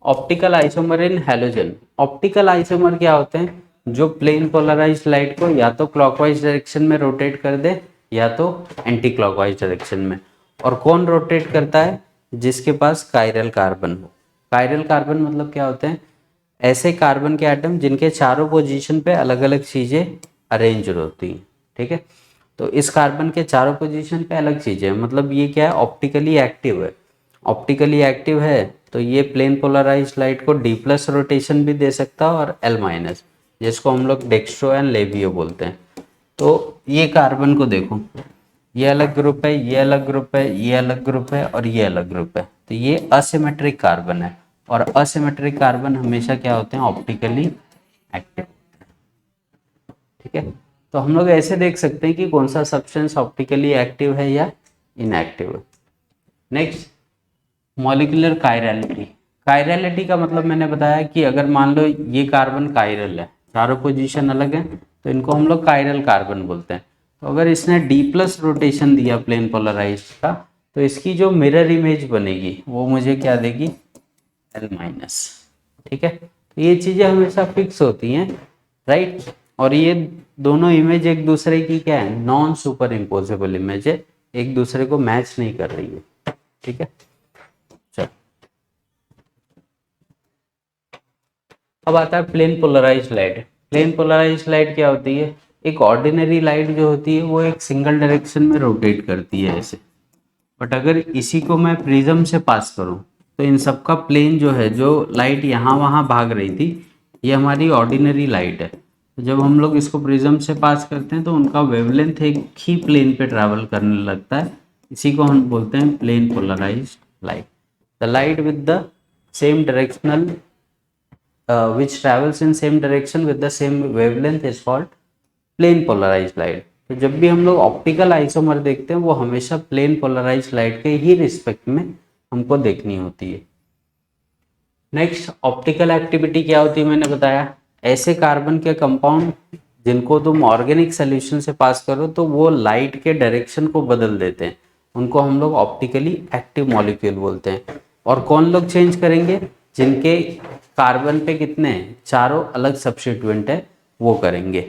[SPEAKER 1] ऑप्टिकल आइसोमर इन हैलोजन। ऑप्टिकल आइसोमर क्या होते हैं, जो प्लेन पोलराइज्ड लाइट को या तो क्लॉकवाइज डायरेक्शन में रोटेट कर दे या तो एंटी क्लॉकवाइज डायरेक्शन में। और कौन रोटेट करता है, जिसके पास कायरल कार्बन हो। कायरल कार्बन मतलब क्या होते हैं, ऐसे कार्बन के एटम जिनके चारों पोजीशन पे अलग अलग चीज़ें अरेंज होती हैं। ठीक है, तो इस कार्बन के चारों पोजीशन पे अलग चीज़ें, मतलब ये क्या है, ऑप्टिकली एक्टिव है। ऑप्टिकली एक्टिव है तो ये प्लेन पोलराइज्ड लाइट को डी प्लस रोटेशन भी दे सकता है और एल माइनस, जिसको हम लोग डेक्स्ट्रो एंड लेबियो बोलते हैं। तो ये कार्बन को देखो, ये अलग ग्रुप है, ये अलग ग्रुप है, ये अलग ग्रुप है और ये अलग ग्रुप है। तो ये असिमेट्रिक कार्बन है, और असिमेट्रिक कार्बन हमेशा क्या होते हैं, ऑप्टिकली एक्टिव। ठीक है, तो हम लोग ऐसे देख सकते हैं कि कौन सा सब्सटेंस ऑप्टिकली एक्टिव है या इनएक्टिव है। Next, molecular chirality. कायरलिटी का मतलब मैंने बताया कि अगर मान लो ये कार्बन कायरल है, चारों पोजीशन अलग है, तो इनको हम लोग कायरल कार्बन बोलते हैं। तो अगर इसने डी प्लस रोटेशन दिया प्लेन पोलराइज्ड का, तो इसकी जो मिरर इमेज बनेगी वो मुझे क्या देगी, एल माइनस। ठीक है, तो ये चीज़ें हमेशा फिक्स होती हैं, राइट। और ये दोनों इमेज एक दूसरे की क्या है, नॉन सुपर इम्पोजेबल इमेज है, एक दूसरे को मैच नहीं कर रही है। ठीक है, अब आता है plane polarized light. Plane polarized light क्या होती है, एक ऑर्डिनरी लाइट जो होती है वो एक सिंगल डायरेक्शन में रोटेट करती है ऐसे। बट अगर इसी को मैं प्रिज्म से पास करूं, तो इन सब का प्लेन जो है, जो लाइट यहाँ वहाँ भाग रही थी, ये हमारी ऑर्डिनरी लाइट है। तो जब हम लोग इसको प्रिज्म से पास करते हैं तो उनका वेवलेंथ एक ही प्लेन पे ट्रैवल करने लगता है। इसी को हम बोलते हैं plane polarized light. The light with the same directional which travels in same direction with the same wavelength is called plane polarized light। तो जब भी हम लोग ऑप्टिकल आइसोमर देखते हैं वो हमेशा प्लेन पोलराइज्ड लाइट के ही रिस्पेक्ट में हमको देखनी होती है। नेक्स्ट, ऑप्टिकल एक्टिविटी क्या होती है, मैंने बताया ऐसे कार्बन के कंपाउंड जिनको तुम ऑर्गेनिक सोल्यूशन से पास करो तो वो लाइट के डायरेक्शन को बदल देते हैं, उनको हम लोग ऑप्टिकली एक्टिव मॉलिक्यूल बोलते हैं। और कौन लोग चेंज करेंगे, जिनके कार्बन पे कितने हैं, चारों अलग सब्स्टिट्यूएंट है, वो करेंगे।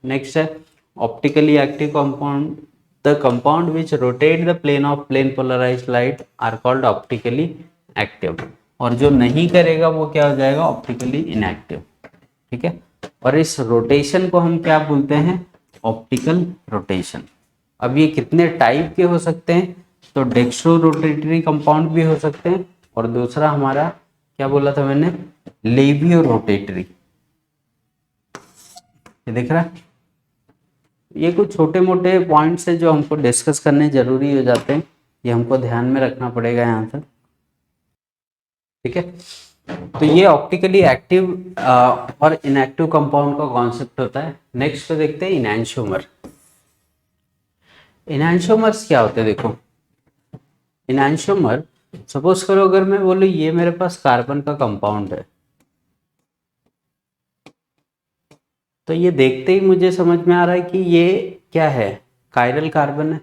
[SPEAKER 1] नेक्स्ट है optically active compound. The compound which rotate the plane of plane polarized light are called optically active. और जो नहीं करेगा वो क्या हो जाएगा, ऑप्टिकली इनएक्टिव। ठीक है, और इस रोटेशन को हम क्या बोलते हैं, ऑप्टिकल रोटेशन। अब ये कितने टाइप के हो सकते हैं, तो डेक्स्ट्रो रोटेटरी कंपाउंड भी हो सकते हैं, और दूसरा हमारा क्या बोला था मैंने, लेबियो रोटेटरी। ये दिख रहा है, ये कुछ छोटे मोटे पॉइंट्स है जो हमको डिस्कस करने जरूरी हो जाते हैं, ये हमको ध्यान में रखना पड़ेगा यहाँ तक। ठीक है, तो ये ऑप्टिकली एक्टिव और इनएक्टिव कंपाउंड का कॉन्सेप्ट होता है। नेक्स्ट पे देखते हैं इनैंशियोमर। इनैंशियोमर्स क्या होते हैं, देखो इनैंशियोमर, सपोज करो अगर मैं बोलूँ ये मेरे पास कार्बन का कंपाउंड है, तो ये देखते ही मुझे समझ में आ रहा है कि ये क्या है, कायरल कार्बन है।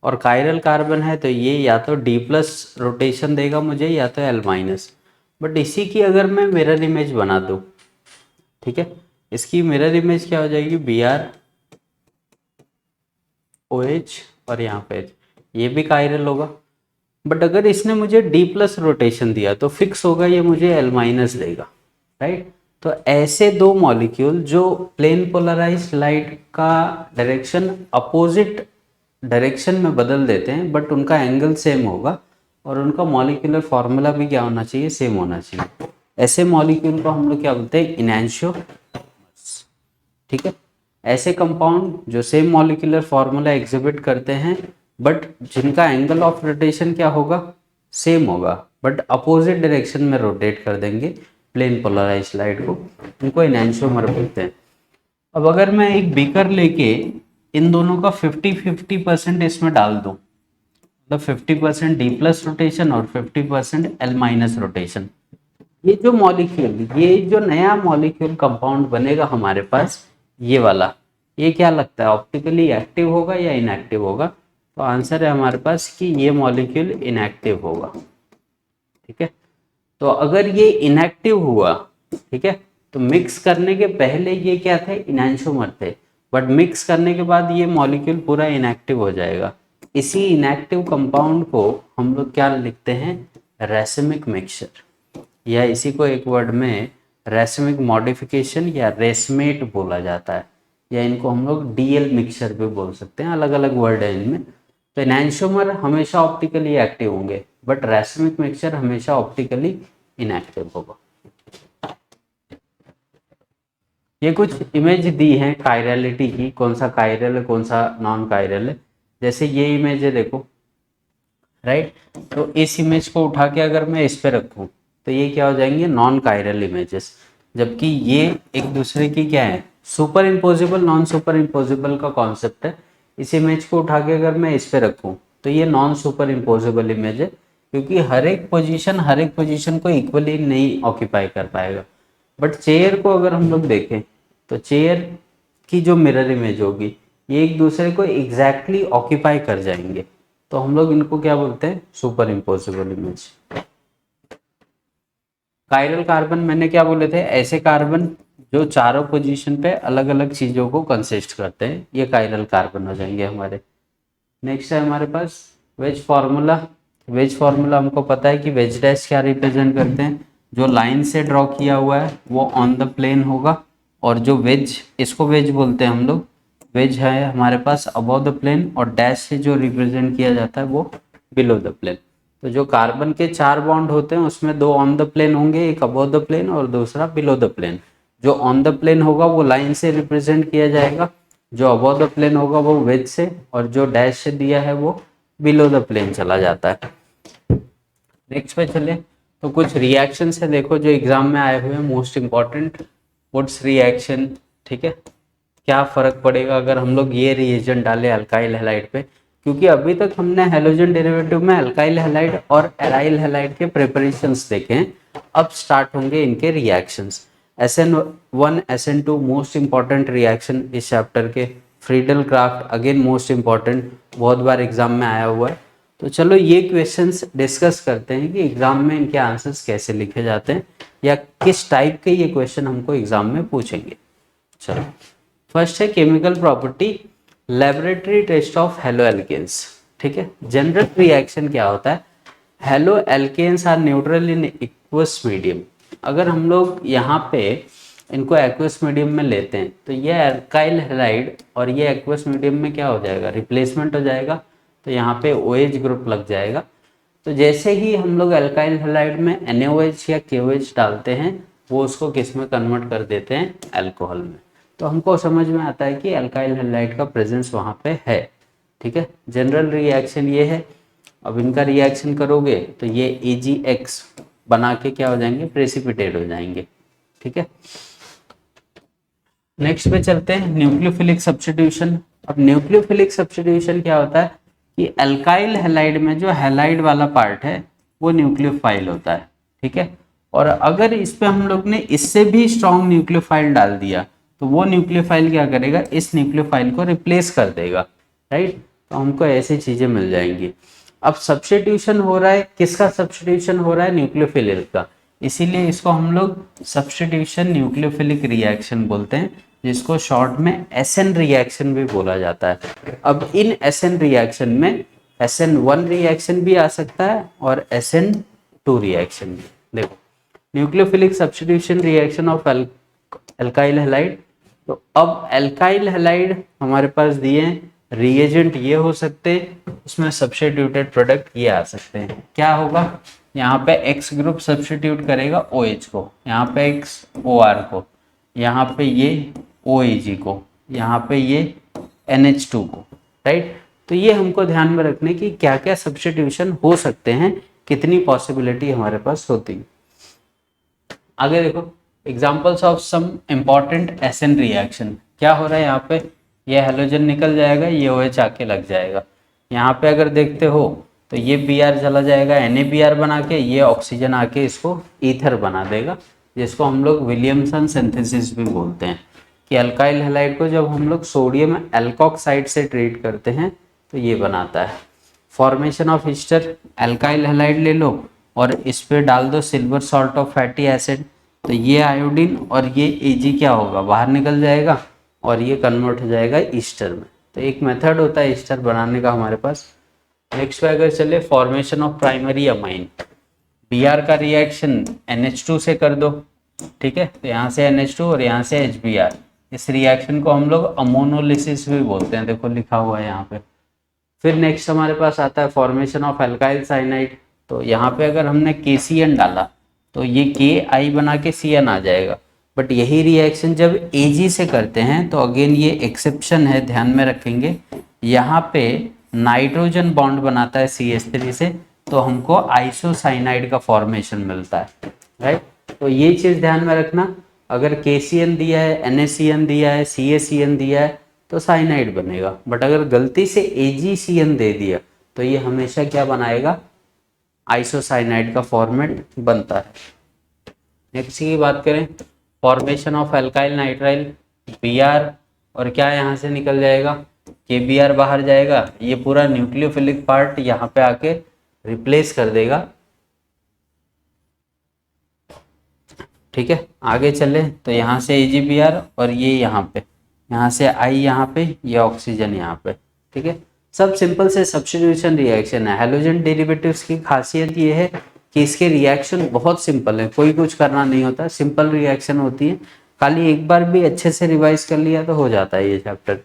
[SPEAKER 1] और कायरल कार्बन है तो ये या तो डी प्लस रोटेशन देगा मुझे या तो एल माइनस। बट इसी की अगर मैं मिरर इमेज बना दूँ, ठीक है, इसकी मिरर इमेज क्या हो जाएगी, बी आर ओ एच और यहाँ पे H, ये भी कायरल होगा। बट अगर इसने मुझे डी प्लस रोटेशन दिया तो फिक्स होगा ये मुझे एल माइनस देगा, राइट। तो ऐसे दो मॉलिक्यूल जो प्लेन पोलराइज्ड लाइट का डायरेक्शन अपोजिट डायरेक्शन में बदल देते हैं, बट उनका एंगल सेम होगा और उनका मॉलिक्यूलर फॉर्मूला भी क्या होना चाहिए, सेम होना चाहिए। ऐसे मॉलिक्यूल को हम लोग क्या बोलते हैं, इनैंशियोमर्स। ठीक है, ऐसे कंपाउंड जो सेम मॉलिक्यूलर फॉर्मूला एग्जिबिट करते हैं बट जिनका एंगल ऑफ रोटेशन क्या होगा, सेम होगा, बट अपोजिट डायरेक्शन में रोटेट कर देंगे प्लेन पोलराइज्ड लाइट को, उनको इनैंशियोमर बोलते हैं। अब अगर मैं एक बीकर लेके इन दोनों का 50-50% इसमें डाल दूं, मतलब 50% डी प्लस रोटेशन और 50% एल माइनस रोटेशन, ये जो मॉलिक्यूल, ये जो नया मॉलिक्यूल कंपाउंड बनेगा हमारे पास, ये वाला, ये क्या लगता है ऑप्टिकली एक्टिव होगा या इनएक्टिव होगा? तो आंसर है हमारे पास कि ये मॉलिक्यूल इनएक्टिव होगा। ठीक है, तो अगर ये इनएक्टिव हुआ, ठीक है, तो मिक्स करने के पहले ये क्या थे, इनैंशोमर थे, बट मिक्स करने के बाद ये मॉलिक्यूल पूरा इनएक्टिव हो जाएगा। इसी इनएक्टिव कंपाउंड को हम लोग क्या लिखते हैं, रेसमिक मिक्सचर, या इसी को एक वर्ड में रेसमिक मॉडिफिकेशन या रेसमेट बोला जाता है, या इनको हम लोग डीएल मिक्सचर भी बोल सकते हैं, अलग अलग वर्ड है इनमें। तो एनांशियोमर हमेशा ऑप्टिकली एक्टिव होंगे, बट रेसमिक मिक्सचर हमेशा ऑप्टिकली इनएक्टिव होगा। ये कुछ इमेज दी है कायरलिटी की, कौन सा कायरल है कौन सा नॉन कायरल है। जैसे ये इमेज है देखो, राइट, तो इस इमेज को उठा के अगर मैं इस पे रखूं तो ये क्या हो जाएंगे, नॉन कायरल इमेजेस, जबकि ये एक दूसरे की क्या है, super imposable non super imposable का कॉन्सेप्ट है। इस इमेज को उठा के अगर मैं इस पे रखूं तो ये नॉन सुपर इम्पोजिबल इमेज है, क्योंकि हर एक पोजीशन को इक्वली नहीं ऑक्यूपाई कर पाएगा। बट चेयर को अगर हम लोग देखें तो चेयर की जो मिरर इमेज होगी, ये एक दूसरे को एग्जैक्टली ऑक्यूपाई कर जाएंगे, तो हम लोग इनको क्या बोलते हैं, super imposable image. Chiral carbon मैंने क्या बोले थे, ऐसे कार्बन जो चारों पोजीशन पे अलग अलग चीजों को कंसिस्ट करते हैं, ये कायरल कार्बन हो जाएंगे हमारे। नेक्स्ट है हमारे पास वेज फार्मूला। वेज फार्मूला हमको पता है कि वेज डैश क्या रिप्रेजेंट करते हैं, जो लाइन से ड्रॉ किया हुआ है वो ऑन द प्लेन होगा, और जो वेज, इसको वेज बोलते हैं हम लोग, वेज है हमारे पास अबव द प्लेन, और डैश से जो रिप्रेजेंट किया जाता है वो बिलो द प्लेन। तो जो कार्बन के 4 बॉन्ड होते हैं उसमें 2 ऑन द प्लेन होंगे, एक अबव द प्लेन और दूसरा बिलो द प्लेन। जो ऑन द प्लेन होगा वो लाइन से रिप्रेजेंट किया जाएगा, जो अबव द प्लेन होगा वो वेज से, और जो डैश से दिया है वो बिलो द प्लेन चला जाता है। नेक्स्ट पे चले तो कुछ रिएक्शन है देखो जो एग्जाम में आए हुए हैं, मोस्ट इंपॉर्टेंट वुड्स रिएक्शन। ठीक है, क्या फर्क पड़ेगा अगर हम लोग ये रिएजेंट डालें अल्काइल हैलाइड पे, क्योंकि अभी तक हमने हैलोजन डेरिवेटिव में अल्काइल हैलाइड और एराइल हैलाइड के प्रिपरेशंस देखे हैं, अब स्टार्ट होंगे इनके reactions. SN1 SN2 most important reaction इस चैप्टर के। Friedel craft again most important, बहुत बार एग्जाम में आया हुआ है। तो चलो ये क्वेश्चंस डिस्कस करते हैं कि एग्जाम में इनके आंसर्स कैसे लिखे जाते हैं, या किस टाइप के ये क्वेश्चन हमको एग्जाम में पूछेंगे। चलो फर्स्ट है chemical property, laboratory test of halo alkanes. ठीक है, जनरल रिएक्शन क्या होता है, halo alkanes are neutral in aqueous medium. अगर हम लोग यहाँ पे इनको एक्वस मीडियम में लेते हैं तो ये अल्काइल हैलाइड और ये एक्वस मीडियम में क्या हो जाएगा, रिप्लेसमेंट हो जाएगा, तो यहाँ पे OH ग्रुप लग जाएगा। तो जैसे ही हम लोग अल्काइल हैलाइड में NaOH या KOH डालते हैं, वो उसको किस में कन्वर्ट कर देते हैं, अल्कोहल में। तो हमको समझ में आता है कि अल्काइल हैलाइड का प्रेजेंस वहाँ पे है। ठीक है, जनरल रिएक्शन ये है। अब इनका रिएक्शन करोगे तो ये AgX बना के क्या हो जाएंगे, प्रेसिपिटेट हो जाएंगे। ठीक है, नेक्स्ट पे चलते हैं न्यूक्लियोफिलिक सब्स्टिट्यूशन। अब न्यूक्लियोफिलिक सब्स्टिट्यूशन क्या होता है कि अल्काइल हैलाइड में जो हैलाइड वाला पार्ट है वो न्यूक्लियोफाइल होता है। ठीक है, और अगर इस पे हम लोग ने इससे भी स्ट्रॉन्ग न्यूक्लियोफाइल डाल दिया तो वो न्यूक्लियोफाइल क्या करेगा, इस न्यूक्लियोफाइल को रिप्लेस कर देगा। राइट, तो हमको ऐसी चीजें मिल जाएंगी। अब सब्स्टिट्यूशन हो रहा है, किसका सब्स्टिट्यूशन हो रहा है, न्यूक्लियोफिलिक का, इसीलिए इसको हम लोग सब्स्टिट्यूशन न्यूक्लियोफिलिक रिएक्शन बोलते हैं, जिसको शॉर्ट में SN रिएक्शन भी बोला जाता है। अब इन SN रिएक्शन में SN1 रिएक्शन भी आ सकता है और SN2 रिएक्शन भी। देखो nucleophilic substitution reaction of alkyl halide. तो अब अल्काइल हैलाइड हमारे पास दिए हैं, रिएजेंट ये हो सकते हैं, उसमें सब्स्टिट्यूटेड प्रोडक्ट ये आ सकते हैं। क्या होगा, यहाँ पे X ग्रुप सब्स्टिट्यूट करेगा OH को, यहाँ पे X OR को, यहाँ पे ये OAG को, यहाँ पे ये NH2 को। राइट, तो ये हमको ध्यान में रखने की क्या क्या सब्स्टिट्यूशन हो सकते हैं, कितनी पॉसिबिलिटी हमारे पास होती है। आगे देखो examples of some important SN reaction. क्या हो रहा है यहाँ पे, ये हैलोजन निकल जाएगा, ये OH आके लग जाएगा। यहाँ पे अगर देखते हो तो ये Br चला जाएगा NaBr बना के, ये ऑक्सीजन आके इसको ईथर बना देगा, जिसको हम लोग विलियमसन सिंथेसिस भी बोलते हैं। कि अल्काइल हैलाइड को जब हम लोग सोडियम एल्कोक्साइड से ट्रीट करते हैं तो ये बनाता है। Formation of Easter, alkyl halide ले लो और इस पे डाल दो silver salt of fatty acid, तो ये आयोडीन और ये Ag क्या होगा, बाहर निकल जाएगा और ये कन्वर्ट हो जाएगा ईस्टर में। तो एक मेथड होता है ईस्टर बनाने का हमारे पास। नेक्स्ट पे अगर चले formation of primary amine, Br का रिएक्शन NH2 से कर दो, ठीक है, तो यहाँ से NH2 और यहाँ से HBr, इस रिएक्शन को हम लोग अमोनोलिसिस भी बोलते हैं, देखो लिखा हुआ है यहाँ पे। फिर नेक्स्ट हमारे पास आता है फॉर्मेशन ऑफ अल्काइल साइनाइड, तो यहाँ पे अगर हमने KCN डाला तो ये Ki बना के Cn आ जाएगा। बट यही रिएक्शन जब Ag से करते हैं तो अगेन ये एक्सेप्शन है, ध्यान में रखेंगे, यहाँ पे नाइट्रोजन बॉन्ड बनाता है CH3 से, तो हमको आइसोसाइनाइड का फॉर्मेशन मिलता है, राइट। तो ये चीज़ ध्यान में रखना, अगर KCN दिया है, NaCN दिया है, CaCN दिया है तो साइनाइड बनेगा, बट अगर गलती से AgCN दे दिया तो ये हमेशा क्या बनाएगा, आइसोसाइनाइड का फॉर्मेट बनता है। नेक्स्ट की बात करें, formation of alkyl nitrile, Br और क्या यहाँ से निकल जाएगा, KBr बाहर जाएगा, ये पूरा न्यूक्लियोफिलिक पार्ट यहाँ पे आके रिप्लेस कर देगा, ठीक है। आगे चले तो यहाँ से AgBr और ये यहाँ से I यहाँ पे, ये ऑक्सीजन यहाँ पे, ठीक है। सब सिंपल से सब्स्टिट्यूशन रिएक्शन है। हैलोजन डेरिवेटिव्स की खासियत ये है कि इसके रिएक्शन बहुत सिंपल है, कोई कुछ करना नहीं होता, सिंपल रिएक्शन होती है, खाली एक बार भी अच्छे से रिवाइज कर लिया तो हो जाता है ये चैप्टर।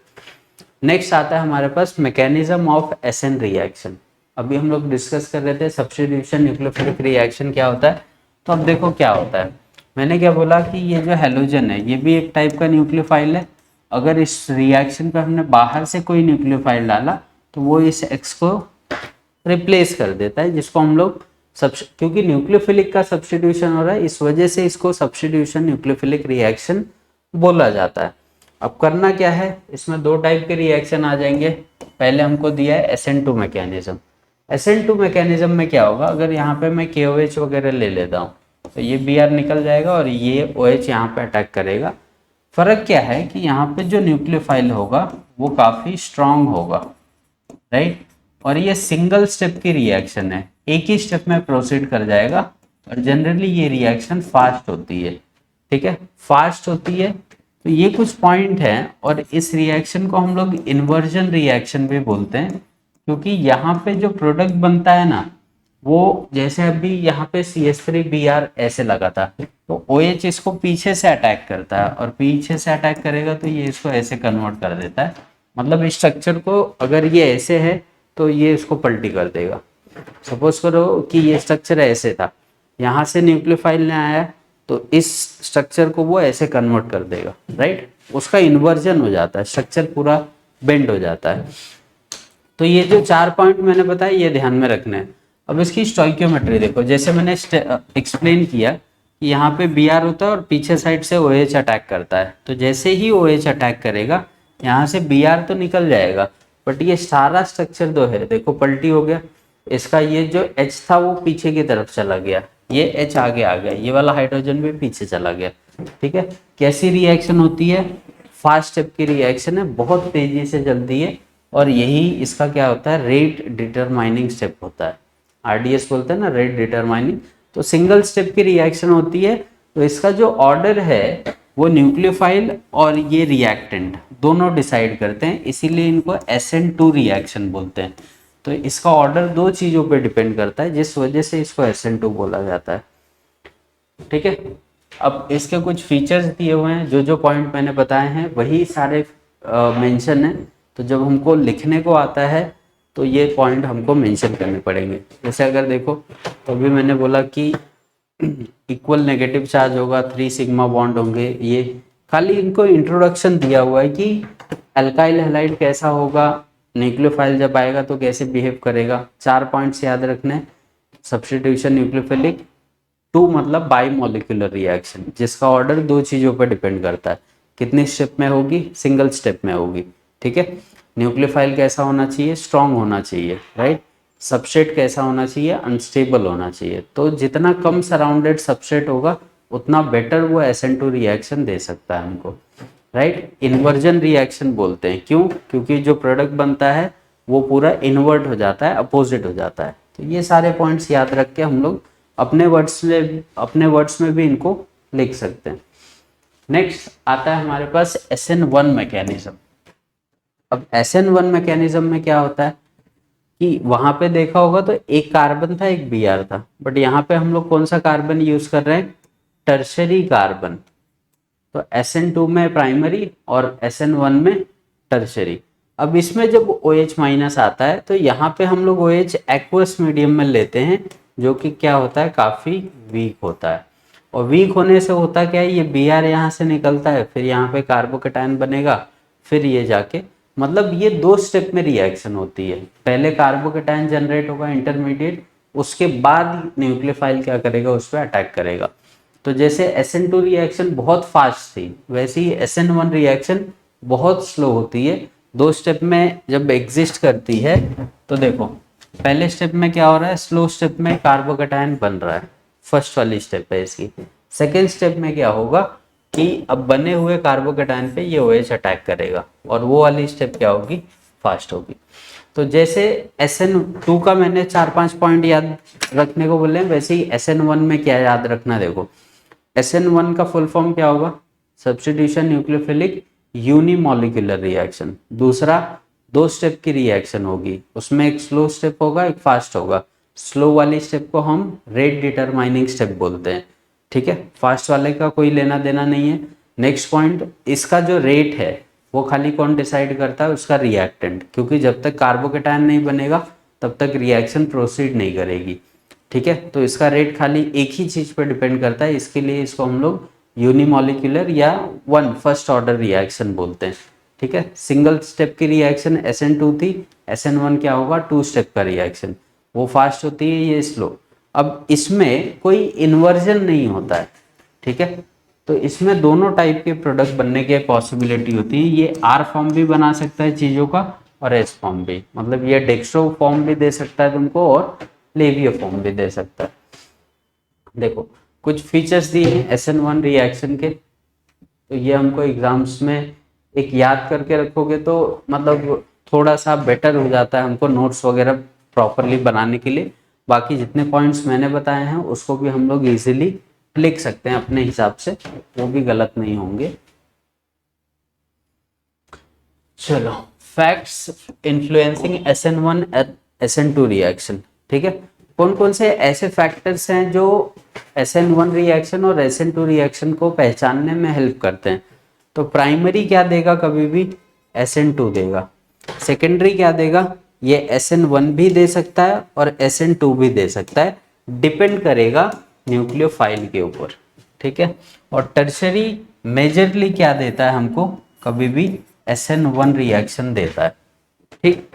[SPEAKER 1] नेक्स्ट आता है हमारे पास मैकेनिज्म ऑफ एसएन रिएक्शन। अभी हम लोग डिस्कस कर रहे थे सब्स्टिट्यूशन न्यूक्लियोफिलिक रिएक्शन क्या होता है, तो अब देखो क्या होता है। मैंने क्या बोला कि ये जो हैलोजन है ये भी एक टाइप का न्यूक्लियोफाइल है। अगर इस रिएक्शन पर हमने बाहर से कोई न्यूक्लियोफाइल डाला तो वो इस एक्स को रिप्लेस कर देता है, जिसको हम लोग क्योंकि न्यूक्लियोफिलिक का सब्स्टिट्यूशन हो रहा है इस वजह से इसको सब्स्टिट्यूशन न्यूक्लियोफिलिक रिएक्शन बोला जाता है। अब करना क्या है, इसमें दो टाइप के रिएक्शन आ जाएंगे। पहले हमको दिया है SN2 मैकेनिज्म। SN2 मैकेनिज्म में क्या होगा, अगर यहाँ पे मैं KOH वगैरह ले लेता हूँ तो ये Br निकल जाएगा और ये OH यहाँ पे अटैक करेगा। फर्क क्या है कि यहाँ पे जो न्यूक्लियोफाइल होगा वो काफ़ी स्ट्रांग होगा, राइट, और ये सिंगल स्टेप की रिएक्शन है, एक ही स्टेप में प्रोसीड कर जाएगा और जनरली ये रिएक्शन फास्ट होती है, ठीक है, फास्ट होती है। तो ये कुछ पॉइंट हैं और इस रिएक्शन को हम लोग इन्वर्जन रिएक्शन भी बोलते हैं, क्योंकि यहाँ पे जो प्रोडक्ट बनता है ना वो जैसे अभी यहाँ पे CH3Br ऐसे लगा था तो OH इसको पीछे से अटैक करता है और पीछे से अटैक करेगा तो ये इसको ऐसे कन्वर्ट कर देता है। मतलब इस स्ट्रक्चर को अगर ये ऐसे है तो ये इसको पलटी कर देगा। सपोज करो कि ये स्ट्रक्चर ऐसे था, यहाँ से न्यूक्लियोफाइल ने आया तो इस स्ट्रक्चर को वो ऐसे कन्वर्ट कर देगा, राइट, उसका इन्वर्जन हो जाता है, स्ट्रक्चर पूरा बेंड हो जाता है। तो ये जो 4 पॉइंट मैंने बताया ये ध्यान में रखना है। अब इसकी स्टोइकियोमेट्री देखो, जैसे मैंने एक्सप्लेन किया कि यहाँ पे Br होता है और पीछे साइड से OH अटैक करता है, तो जैसे ही OH अटैक करेगा यहाँ से Br तो निकल जाएगा, बट ये सारा स्ट्रक्चर जो है देखो पलटी हो गया, इसका ये जो H था वो पीछे की तरफ चला गया, ये H आगे आ गया, ये वाला हाइड्रोजन भी पीछे चला गया, ठीक है। कैसी रिएक्शन होती है, फास्ट स्टेप की रिएक्शन है, बहुत तेजी से चलती है और यही इसका क्या होता है, रेट डिटरमाइनिंग स्टेप होता है, RDS बोलते हैं ना, रेट डिटरमाइनिंग। तो सिंगल स्टेप की रिएक्शन होती है, तो इसका जो ऑर्डर है वो न्यूक्लियोफाइल और ये रिएक्टेंट दोनों डिसाइड करते हैं, इसीलिए इनको SN2 रिएक्शन बोलते हैं। तो इसका ऑर्डर दो चीज़ों पे डिपेंड करता है, जिस वजह से इसको SN2 बोला जाता है, ठीक है। अब इसके कुछ फीचर्स दिए हुए हैं, जो जो पॉइंट मैंने बताए हैं वही सारे मेंशन है, तो जब हमको लिखने को आता है तो ये पॉइंट हमको मेंशन करने पड़ेंगे। जैसे अगर देखो तो अभी मैंने बोला कि इक्वल नेगेटिव चार्ज होगा, 3 सिग्मा बॉन्ड होंगे, ये खाली इनको इंट्रोडक्शन दिया हुआ है कि अल्काइल हैलाइड कैसा होगा, न्यूक्लियोफाइल जब आएगा तो कैसे बिहेव करेगा। 4 पॉइंट्स याद रखने, सब्स्टिट्यूशन न्यूक्लियोफिलिक, 2 मतलब बाई मॉलिक्यूलर रिएक्शन, जिसका ऑर्डर दो चीज़ों पर डिपेंड करता है, कितनी स्टेप में होगी, सिंगल स्टेप में होगी, ठीक है। न्यूक्लियोफाइल कैसा होना चाहिए, स्ट्रॉन्ग होना चाहिए, राइट। सबस्ट्रेट कैसा होना चाहिए, अनस्टेबल होना चाहिए। तो जितना कम सराउंडेड सबस्ट्रेट होगा उतना बेटर वो SN2 रिएक्शन दे सकता है हमको, राइट। इन्वर्जन रिएक्शन बोलते हैं, क्यों? क्योंकि जो प्रोडक्ट बनता है वो पूरा इन्वर्ट हो जाता है, अपोजिट हो जाता है। तो ये सारे पॉइंट्स याद रख के हम लोग अपने वर्ड्स में भी इनको लिख सकते हैं। नेक्स्ट आता है हमारे पास SN1 मैकेनिज्म। अब SN1 मैकेनिज्म में क्या होता है कि वहां पे देखा होगा तो एक कार्बन था, एक Br था, बट यहाँ पे हम लोग कौन सा कार्बन यूज कर रहे हैं, टर्शरी कार्बन। तो SN2 में प्राइमरी और SN1 में टर्शरी। अब इसमें जब OH माइनस आता है तो यहाँ पे हम लोग OH एक्वस मीडियम में लेते हैं, जो कि क्या होता है, काफ़ी वीक होता है। और वीक होने से होता क्या है, ये Br यहाँ से निकलता है, फिर यहाँ पे कार्बोकेटायन बनेगा, फिर ये जाके, मतलब ये 2 स्टेप में रिएक्शन होती है। पहले कार्बोकेटायन जनरेट होगा इंटरमीडिएट, उसके बाद न्यूक्लियोफाइल क्या करेगा, उस पर अटैक करेगा। तो जैसे SN2 रिएक्शन बहुत फास्ट थी, वैसे ही SN1 रिएक्शन बहुत स्लो होती है। 2 स्टेप में जब एग्जिस्ट करती है तो देखो, पहले स्टेप में क्या हो रहा है, स्लो स्टेप में कार्बोकेटायन बन रहा है, फर्स्ट वाली स्टेप है इसकी। सेकेंड स्टेप में क्या होगा कि अब बने हुए कार्बोकेटायन पे ये OH अटैक करेगा, और वो वाली स्टेप क्या होगी, फास्ट होगी। तो जैसे SN2 का मैंने 4-5 पॉइंट याद रखने को बोले, वैसे ही SN1 में क्या याद रखना, देखो SN1 का फुल फॉर्म क्या होगा, सब्स्टिट्यूशन न्यूक्लियोफिलिक यूनिमॉलिक्यूलर रिएक्शन। दूसरा 2 स्टेप की रिएक्शन होगी, उसमें एक स्लो स्टेप होगा, एक फास्ट होगा। स्लो वाली स्टेप को हम रेट डिटरमाइनिंग स्टेप बोलते हैं, ठीक है। फास्ट वाले का कोई लेना देना नहीं है। नेक्स्ट पॉइंट, इसका जो रेट है वो खाली कौन डिसाइड करता है, उसका रिएक्टेंट, क्योंकि जब तक कार्बोकेटायन नहीं बनेगा तब तक रिएक्शन प्रोसीड नहीं करेगी, ठीक है। तो इसका रेट खाली एक ही चीज़ पर डिपेंड करता है, इसके लिए इसको हम लोग यूनिमॉलिक्यूलर या फर्स्ट ऑर्डर रिएक्शन बोलते हैं, ठीक है। सिंगल स्टेप की रिएक्शन SN2 थी, SN1 क्या होगा, 2 स्टेप का रिएक्शन, वो फास्ट होती है, ये स्लो। अब इसमें कोई इन्वर्जन नहीं होता है, ठीक है। तो इसमें दोनों टाइप के प्रोडक्ट बनने की पॉसिबिलिटी होती है। ये R फॉर्म भी बना सकता है चीज़ों का, और S फॉर्म भी, मतलब ये डेक्स्ट्रो फॉर्म भी दे सकता है तुमको, और लेवियो फॉर्म भी दे सकता है। देखो कुछ फीचर्स दिए हैं SN1 रिएक्शन के, तो ये हमको एग्जाम्स में एक याद करके रखोगे तो मतलब थोड़ा सा बेटर हो जाता है हमको नोट्स वगैरह प्रॉपरली बनाने के लिए। बाकी जितने पॉइंट्स मैंने बताए हैं उसको भी हम लोग इजीली लिख सकते हैं अपने हिसाब से, वो भी गलत नहीं होंगे। चलो, facts influencing SN1 SN2 reaction, ठीक है। कौन कौन से ऐसे फैक्टर्स हैं जो SN1 रिएक्शन और SN2 रिएक्शन को पहचानने में हेल्प करते हैं? तो प्राइमरी क्या देगा, कभी भी SN2 देगा। सेकेंडरी क्या देगा, ये SN1 भी दे सकता है और SN2 भी दे सकता है, डिपेंड करेगा न्यूक्लियोफाइल के ऊपर, ठीक है। और टर्शरी मेजरली क्या देता है हमको, कभी भी SN1 रिएक्शन देता है, ठीक।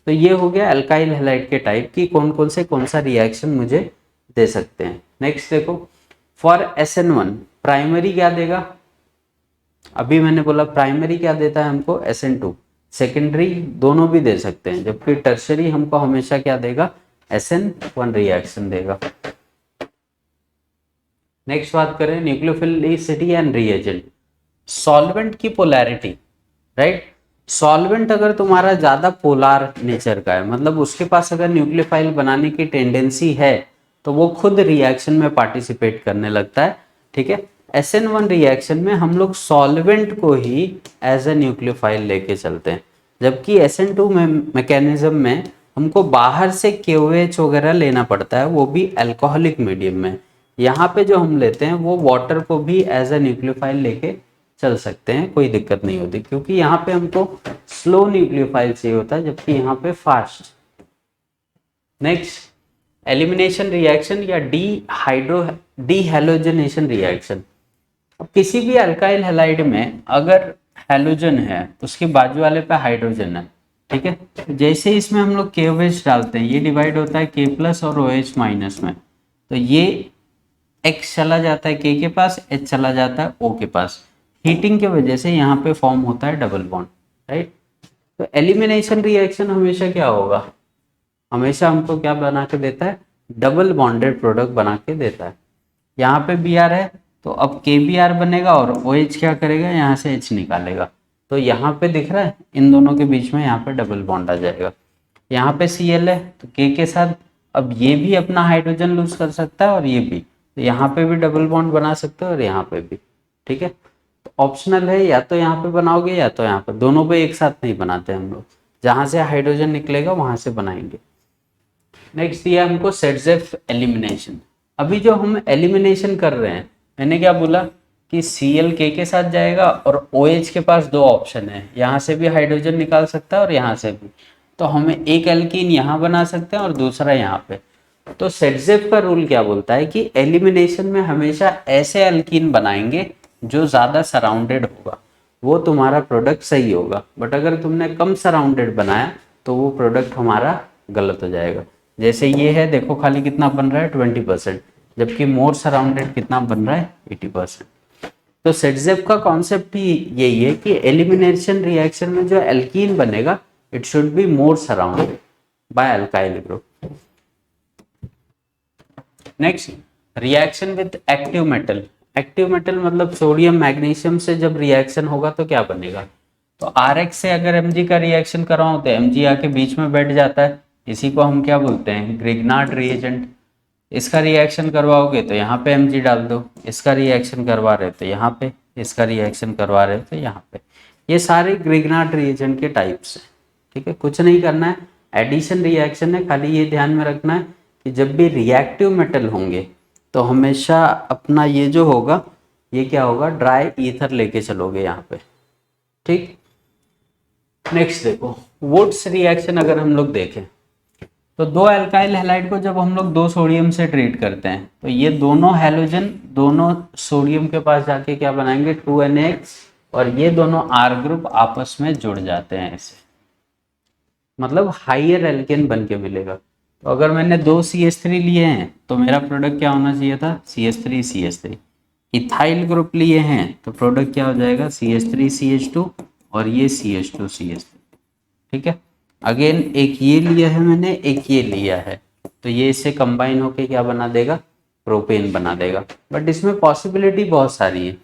[SPEAKER 1] तो ये हो गया अल्काइल हैलाइड के टाइप की कौन सा रिएक्शन मुझे दे सकते हैं। नेक्स्ट देखो, फॉर SN1 प्राइमरी क्या देगा, अभी मैंने बोला प्राइमरी क्या देता है हमको, SN2। सेकेंडरी दोनों भी दे सकते हैं, जबकि टर्शरी हमको हमेशा क्या देगा, SN1 रिएक्शन देगा। नेक्स्ट बात करें न्यूक्लियोफिलिसिटी एंड रिएजेंट, सॉल्वेंट की पोलैरिटी, राइट। सॉल्वेंट अगर तुम्हारा ज़्यादा पोलार नेचर का है, मतलब उसके पास अगर न्यूक्लियोफाइल बनाने की टेंडेंसी है, तो वो खुद रिएक्शन में पार्टिसिपेट करने लगता है, ठीक है। SN1 रिएक्शन में हम लोग सॉल्वेंट को ही एज ए न्यूक्लियोफाइल लेके चलते हैं, जबकि SN2 में मैकेनिज्म में हमको बाहर से KOH वगैरह लेना पड़ता है, वो भी अल्कोहलिक मीडियम में। यहाँ पे जो हम लेते हैं वो वाटर को भी एज ए न्यूक्लियोफाइल लेके चल सकते हैं, कोई दिक्कत नहीं होती, क्योंकि यहाँ पे हमको स्लो न्यूक्लियोफाइल चाहिए होता है, जबकि यहाँ पे फास्ट। नेक्स्ट, एलिमिनेशन रिएक्शन या डीहैलोजनेशन रिएक्शन। अब किसी भी अल्काइल हैलाइड में अगर हैलोजन है, उसके बाजू वाले पे हाइड्रोजन है, ठीक है। जैसे इसमें हम लोग KOH डालते हैं, ये डिवाइड होता है K+ और OH- में, तो ये X चला जाता है K के पास, H चला जाता है O के पास। हीटिंग के वजह से यहाँ पे फॉर्म होता है डबल बॉन्ड, राइट। तो एलिमिनेशन रिएक्शन हमेशा क्या होगा, हमेशा हमको क्या बना के देता है, डबल बॉन्डेड प्रोडक्ट बना के देता है। यहाँ पे बी आर है तो अब के बी आर बनेगा और ओ एच क्या करेगा, यहाँ से एच निकालेगा। तो यहाँ पे दिख रहा है इन दोनों के बीच में यहाँ पे डबल बॉन्ड आ जाएगा। यहाँ पे सी एल है तो के साथ अब ये भी अपना हाइड्रोजन लूज कर सकता है और ये भी, तो यहाँ पे भी डबल बॉन्ड बना सकते हो और यहाँ पे भी। ठीक है, तो ऑप्शनल है, या तो यहाँ पे बनाओगे या तो यहाँ पे, दोनों पे एक साथ नहीं बनाते हम लोग, जहाँ से हाइड्रोजन निकलेगा वहाँ से बनाएंगे। नेक्स्ट दिया हमको सेट्जेफ एलिमिनेशन। अभी जो हम एलिमिनेशन कर रहे हैं, मैंने क्या बोला कि Cl के साथ जाएगा और OH के पास दो ऑप्शन है, यहाँ से भी हाइड्रोजन निकाल सकता है और यहाँ से भी। तो हमें एक एल्कीन यहाँ बना सकते हैं और दूसरा यहाँ पे। तो सेट्जेफ का रूल क्या बोलता है कि एलिमिनेशन में हमेशा ऐसे एल्कीन बनाएंगे जो ज़्यादा सराउंडेड होगा, वो तुम्हारा प्रोडक्ट सही होगा। बट अगर तुमने कम सराउंडेड बनाया तो वो प्रोडक्ट हमारा गलत हो जाएगा। जैसे ये है, देखो खाली कितना बन रहा है 20%, जबकि मोर सराउंडेड कितना बन रहा है 80%। तो सेट्जेफ का कॉन्सेप्ट ही यही है कि एलिमिनेशन रिएक्शन में जो एल्कीन बनेगा it should be more surrounded by alkyl group. Next, reaction with active metal. Active metal मतलब सोडियम मैग्नीशियम से जब रिएक्शन होगा तो क्या बनेगा, तो RX से अगर Mg का रिएक्शन कराओ तो Mg आके बीच में बैठ जाता है, इसी को हम क्या बोलते हैं, ग्रिग्नार्ड रिएजेंट। इसका रिएक्शन करवाओगे तो यहाँ पे Mg डाल दो, इसका रिएक्शन करवा रहे तो यहाँ पे, इसका रिएक्शन करवा रहे तो यहाँ पे। ये सारे ग्रिग्नार्ड रिएजेंट के टाइप्स हैं। ठीक है, कुछ नहीं करना है, एडिशन रिएक्शन है, खाली ये ध्यान में रखना है कि जब भी रिएक्टिव मेटल होंगे तो हमेशा अपना ये जो होगा, ये क्या होगा, ड्राई ईथर लेके चलोगे यहाँ पे। ठीक, नेक्स्ट देखो वुड्स रिएक्शन। अगर हम लोग देखें तो दो अल्काइल हैलाइड को जब हम लोग दो सोडियम से ट्रीट करते हैं तो ये दोनों हैलोजन दोनों सोडियम के पास जाके क्या बनाएंगे 2NX, और ये दोनों R ग्रुप आपस में जुड़ जाते हैं ऐसे, मतलब हाइयर एल्केन बन के मिलेगा। तो अगर मैंने दो CH3 लिए हैं तो मेरा प्रोडक्ट क्या होना चाहिए था, CH3CH3। इथाइल ग्रुप लिए हैं तो प्रोडक्ट क्या हो जाएगा, CH3CH2 और ये CH2CH3। ठीक है, अगेन एक ये लिया है मैंने, एक ये लिया है, तो ये इससे कंबाइन होके क्या बना देगा, प्रोपेन बना देगा। बट इसमें पॉसिबिलिटी बहुत सारी है,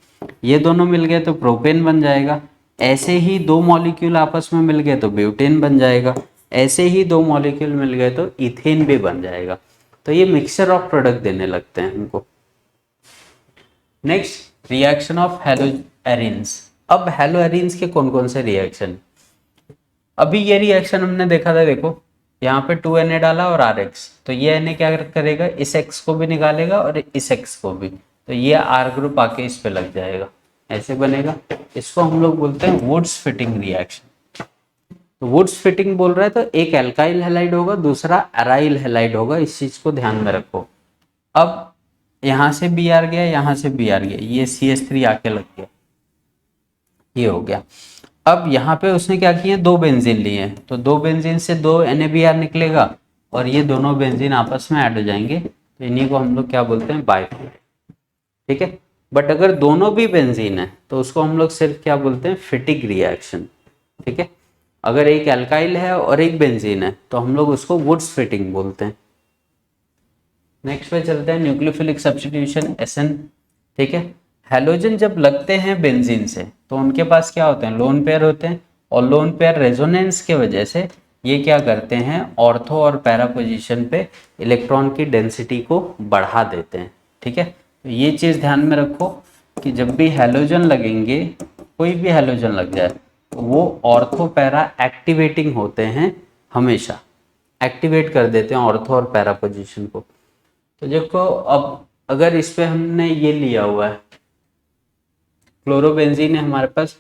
[SPEAKER 1] ये दोनों मिल गए तो प्रोपेन बन जाएगा, ऐसे ही दो मॉलिक्यूल आपस में मिल गए तो ब्यूटेन बन जाएगा, ऐसे ही दो मॉलिक्यूल मिल गए तो इथेन भी बन जाएगा। तो ये मिक्सचर ऑफ प्रोडक्ट देने लगते हैं हमको। Next, reaction of हेलोएरिन्स। अब हेलोएरिन्स के कौन कौन से रिएक्शन, अभी ये रिएक्शन हमने देखा था, देखो यहाँ पे 2Na डाला और RX, तो ये Na क्या करेगा, इस X को भी निकालेगा और इस X को भी, तो ये R ग्रुप आके इस पे लग जाएगा, ऐसे बनेगा। इसको हम लोग बोलते हैं वुड्स फिटिंग रिएक्शन। तो वुड्स फिटिंग बोल रहा है तो एक एल्काइल हैलाइड होगा, दूसरा अराइल हैलाइड होगा, इस चीज को ध्यान में रखो। अब यहाँ से Br गया, यहाँ से Br गया, ये CH3 आके लग गया, ये हो गया। अब यहाँ पे उसने क्या किया, दो बेंजीन लिए हैं, तो दो बेंजीन से दो NaBr निकलेगा और ये दोनों बेंजीन आपस में ऐड हो जाएंगे, तो इन्हीं को हम लोग क्या बोलते हैं, बाइफिनेल। ठीक है, बट अगर दोनों भी बेंजीन है तो उसको हम लोग सिर्फ क्या बोलते हैं, फिटिंग रिएक्शन। ठीक है, अगर एक एल्काइल है और एक बेंजीन है तो हम लोग उसको वुड्स फिटिंग बोलते हैं। नेक्स्ट पे चलते हैं, न्यूक्लियोफिलिक सब्स्टिट्यूशन SN। ठीक है, हैलोजन जब लगते हैं बेंजीन से तो उनके पास क्या होते हैं, लोन पेयर होते हैं, और लोन पेयर रेजोनेंस के वजह से ये क्या करते हैं, ऑर्थो और पैरा पोजीशन पे इलेक्ट्रॉन की डेंसिटी को बढ़ा देते हैं। ठीक है, तो ये चीज़ ध्यान में रखो कि जब भी हैलोजन लगेंगे, कोई भी हैलोजन लग जाए तो वो ऑर्थो पैरा एक्टिवेटिंग होते हैं, हमेशा एक्टिवेट कर देते हैं ऑर्थो और पैरा पोजीशन को। तो देखो अब अगर इस पे हमने ये लिया हुआ है, क्लोरोबेंजीन है हमारे पास,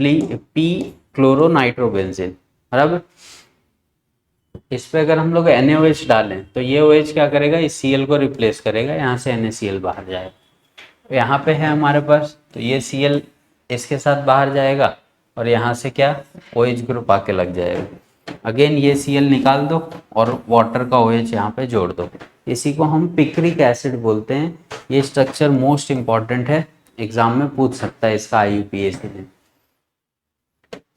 [SPEAKER 1] पी क्लोरोनाइट्रोबेंजीन, बराबर। इस पे अगर हम लोग NaOH डालें तो ये OH क्या करेगा, इस Cl को रिप्लेस करेगा, यहाँ से NaCl बाहर जाएगा। तो यहाँ पे है हमारे पास, तो ये Cl इसके साथ बाहर जाएगा और यहाँ से क्या OH ग्रुप आके लग जाएगा। अगेन ये Cl निकाल दो और वाटर का OH यहाँ पे जोड़ दो, इसी को हम पिक्रिक एसिड बोलते हैं। ये स्ट्रक्चर मोस्ट इंपॉर्टेंट है, एग्जाम में पूछ सकता है इसका IUPAC में।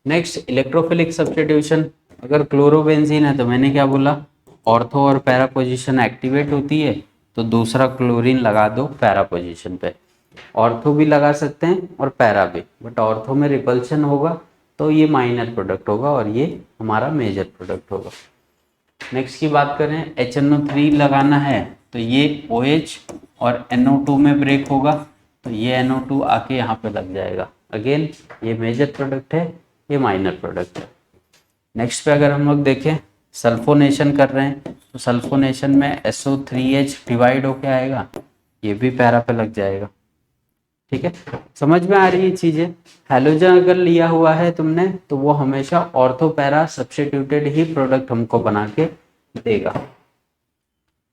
[SPEAKER 1] Next, electrophilic substitution. अगर क्लोरोबेंजीन है तो मैंने क्या बोला, ऑर्थो और पैरा पोजीशन एक्टिवेट होती है तो दूसरा क्लोरीन लगा दो पैरा पोजीशन पे। ऑर्थो भी लगा सकते हैं और पैरा भी, बट ऑर्थो में रिपल्शन होगा तो ये माइनर प्रोडक्ट होगा और ये हमारा मेजर प्रोडक्ट होगा। नेक्स्ट की बात करें, HNO3 लगाना है तो ये OH और NO2 में ब्रेक होगा तो ये NO2 आके यहाँ पे लग जाएगा। अगेन ये मेजर प्रोडक्ट है, ये माइनर प्रोडक्ट है। नेक्स्ट पे अगर हम लोग देखें सल्फोनेशन कर रहे हैं तो सल्फोनेशन में SO3H डिवाइड होके आएगा, ये भी पैरा पे लग जाएगा। ठीक है, समझ में आ रही है चीजें। हैलोजन अगर लिया हुआ है तुमने तो वो हमेशा ऑर्थो पैरा सब्स्टिट्यूटेड ही प्रोडक्ट हमको बना के देगा।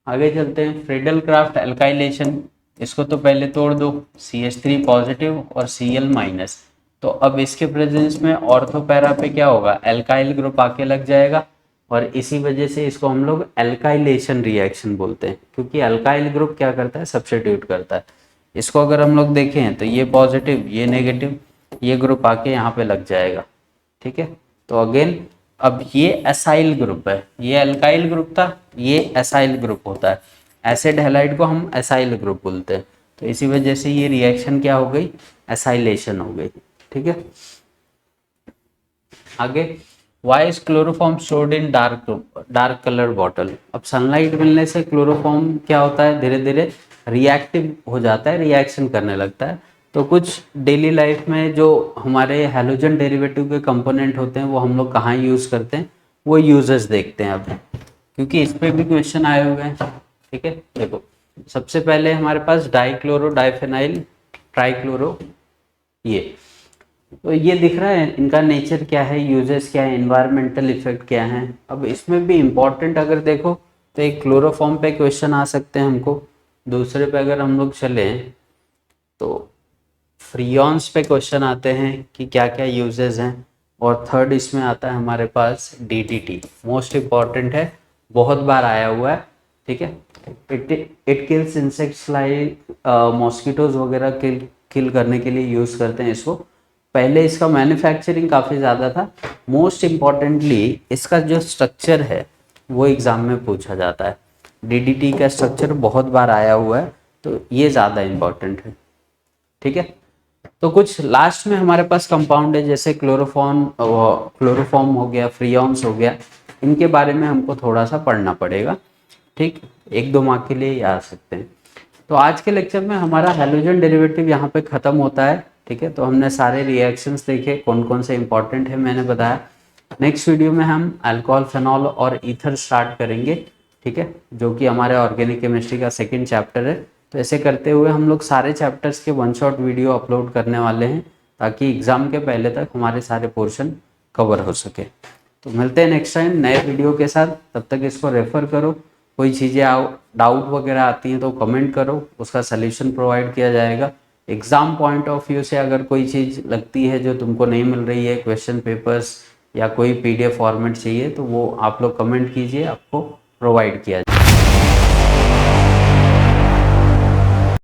[SPEAKER 1] आगे चलते हैं, फ्रीडल क्राफ्ट एल्काइलेशन, इसको तो पहले तोड़ दो, CH3 पॉजिटिव और Cl माइनस। तो अब इसके प्रेजेंस में ऑर्थो पैरा पे क्या होगा, एल्काइल ग्रुप आके लग जाएगा और इसी वजह से इसको हम लोग एल्काइलेशन रिएक्शन बोलते हैं, क्योंकि एल्काइल ग्रुप क्या करता है, सब्स्टिट्यूट करता है। इसको अगर हम लोग देखें तो ये पॉजिटिव ये नेगेटिव, ये ग्रुप आके यहाँ पे लग जाएगा। ठीक है, तो अगेन अब ये एसाइल ग्रुप है, ये एल्काइल ग्रुप था, ये एसाइल ग्रुप होता है। एसिड हैलाइड को हम एसाइल ग्रुप बोलते हैं, तो इसी वजह से ये रिएक्शन क्या हो गई, एसाइलेशन हो गई। ठीक है, आगे why is chloroform stored in dark colour bottle. अब सनलाइट मिलने से क्लोरोफॉर्म क्या होता है, धीरे धीरे रिएक्टिव हो जाता है, रिएक्शन करने लगता है। तो कुछ डेली लाइफ में जो हमारे हैलोजन डेरिवेटिव के कंपोनेंट होते हैं वो हम लोग कहाँ यूज़ करते हैं, वो यूजेस देखते हैं अब, क्योंकि इस पे भी क्वेश्चन आए हुए हैं। ठीक है, देखो सबसे पहले हमारे पास डाइक्लोरो डाइफेनाइल ट्राइक्लोरो, ये तो ये दिख रहा है, इनका नेचर क्या है, यूजेस क्या है, इन्वायरमेंटल इफेक्ट क्या है। अब इसमें भी इम्पॉर्टेंट अगर देखो तो एक क्लोरोफॉर्म पे क्वेश्चन आ सकते हैं हमको, दूसरे पे अगर हम लोग चलें तो फ्रियॉन्स पे क्वेश्चन आते हैं कि क्या क्या यूजेस हैं, और थर्ड इसमें आता है हमारे पास DDT, मोस्ट इम्पॉर्टेंट है, बहुत बार आया हुआ है। ठीक है, it kills insects like mosquitoes वगैरह किल करने के लिए यूज़ करते हैं इसको। पहले इसका मैन्युफैक्चरिंग काफ़ी ज़्यादा था। मोस्ट इम्पॉर्टेंटली इसका जो स्ट्रक्चर है वो एग्ज़ाम में पूछा जाता है। DDT का स्ट्रक्चर बहुत बार आया हुआ है तो ये ज़्यादा इम्पॉर्टेंट है। ठीक है, तो कुछ लास्ट में हमारे पास कंपाउंड है जैसे क्लोरोफॉर्म हो गया, फ्रियॉन्स हो गया, इनके बारे में हमको थोड़ा सा पढ़ना पड़ेगा। ठीक, 1-2 मार्क के लिए ये आ सकते हैं। तो आज के लेक्चर में हमारा हैलोजन डेरिवेटिव यहाँ पे ख़त्म होता है। ठीक है, तो हमने सारे रिएक्शंस देखे, कौन कौन से इंपॉर्टेंट है मैंने बताया। नेक्स्ट वीडियो में हम अल्कोहल, फेनॉल और ईथर स्टार्ट करेंगे। ठीक है, जो कि हमारे ऑर्गेनिक केमिस्ट्री का सेकंड चैप्टर है। तो ऐसे करते हुए हम लोग सारे चैप्टर्स के 1 शॉट वीडियो अपलोड करने वाले हैं ताकि एग्ज़ाम के पहले तक हमारे सारे पोर्शन कवर हो सके। तो मिलते हैं नेक्स्ट टाइम नए वीडियो के साथ, तब तक इसको रेफ़र करो। कोई चीज़ें डाउट वगैरह आती हैं तो कमेंट करो, उसका सल्यूशन प्रोवाइड किया जाएगा। एग्ज़ाम पॉइंट ऑफ व्यू से अगर कोई चीज़ लगती है जो तुमको नहीं मिल रही है, क्वेश्चन पेपर्स या कोई PDF फॉर्मेट चाहिए, तो वो आप लोग कमेंट कीजिए, आपको प्रोवाइड किया जाए।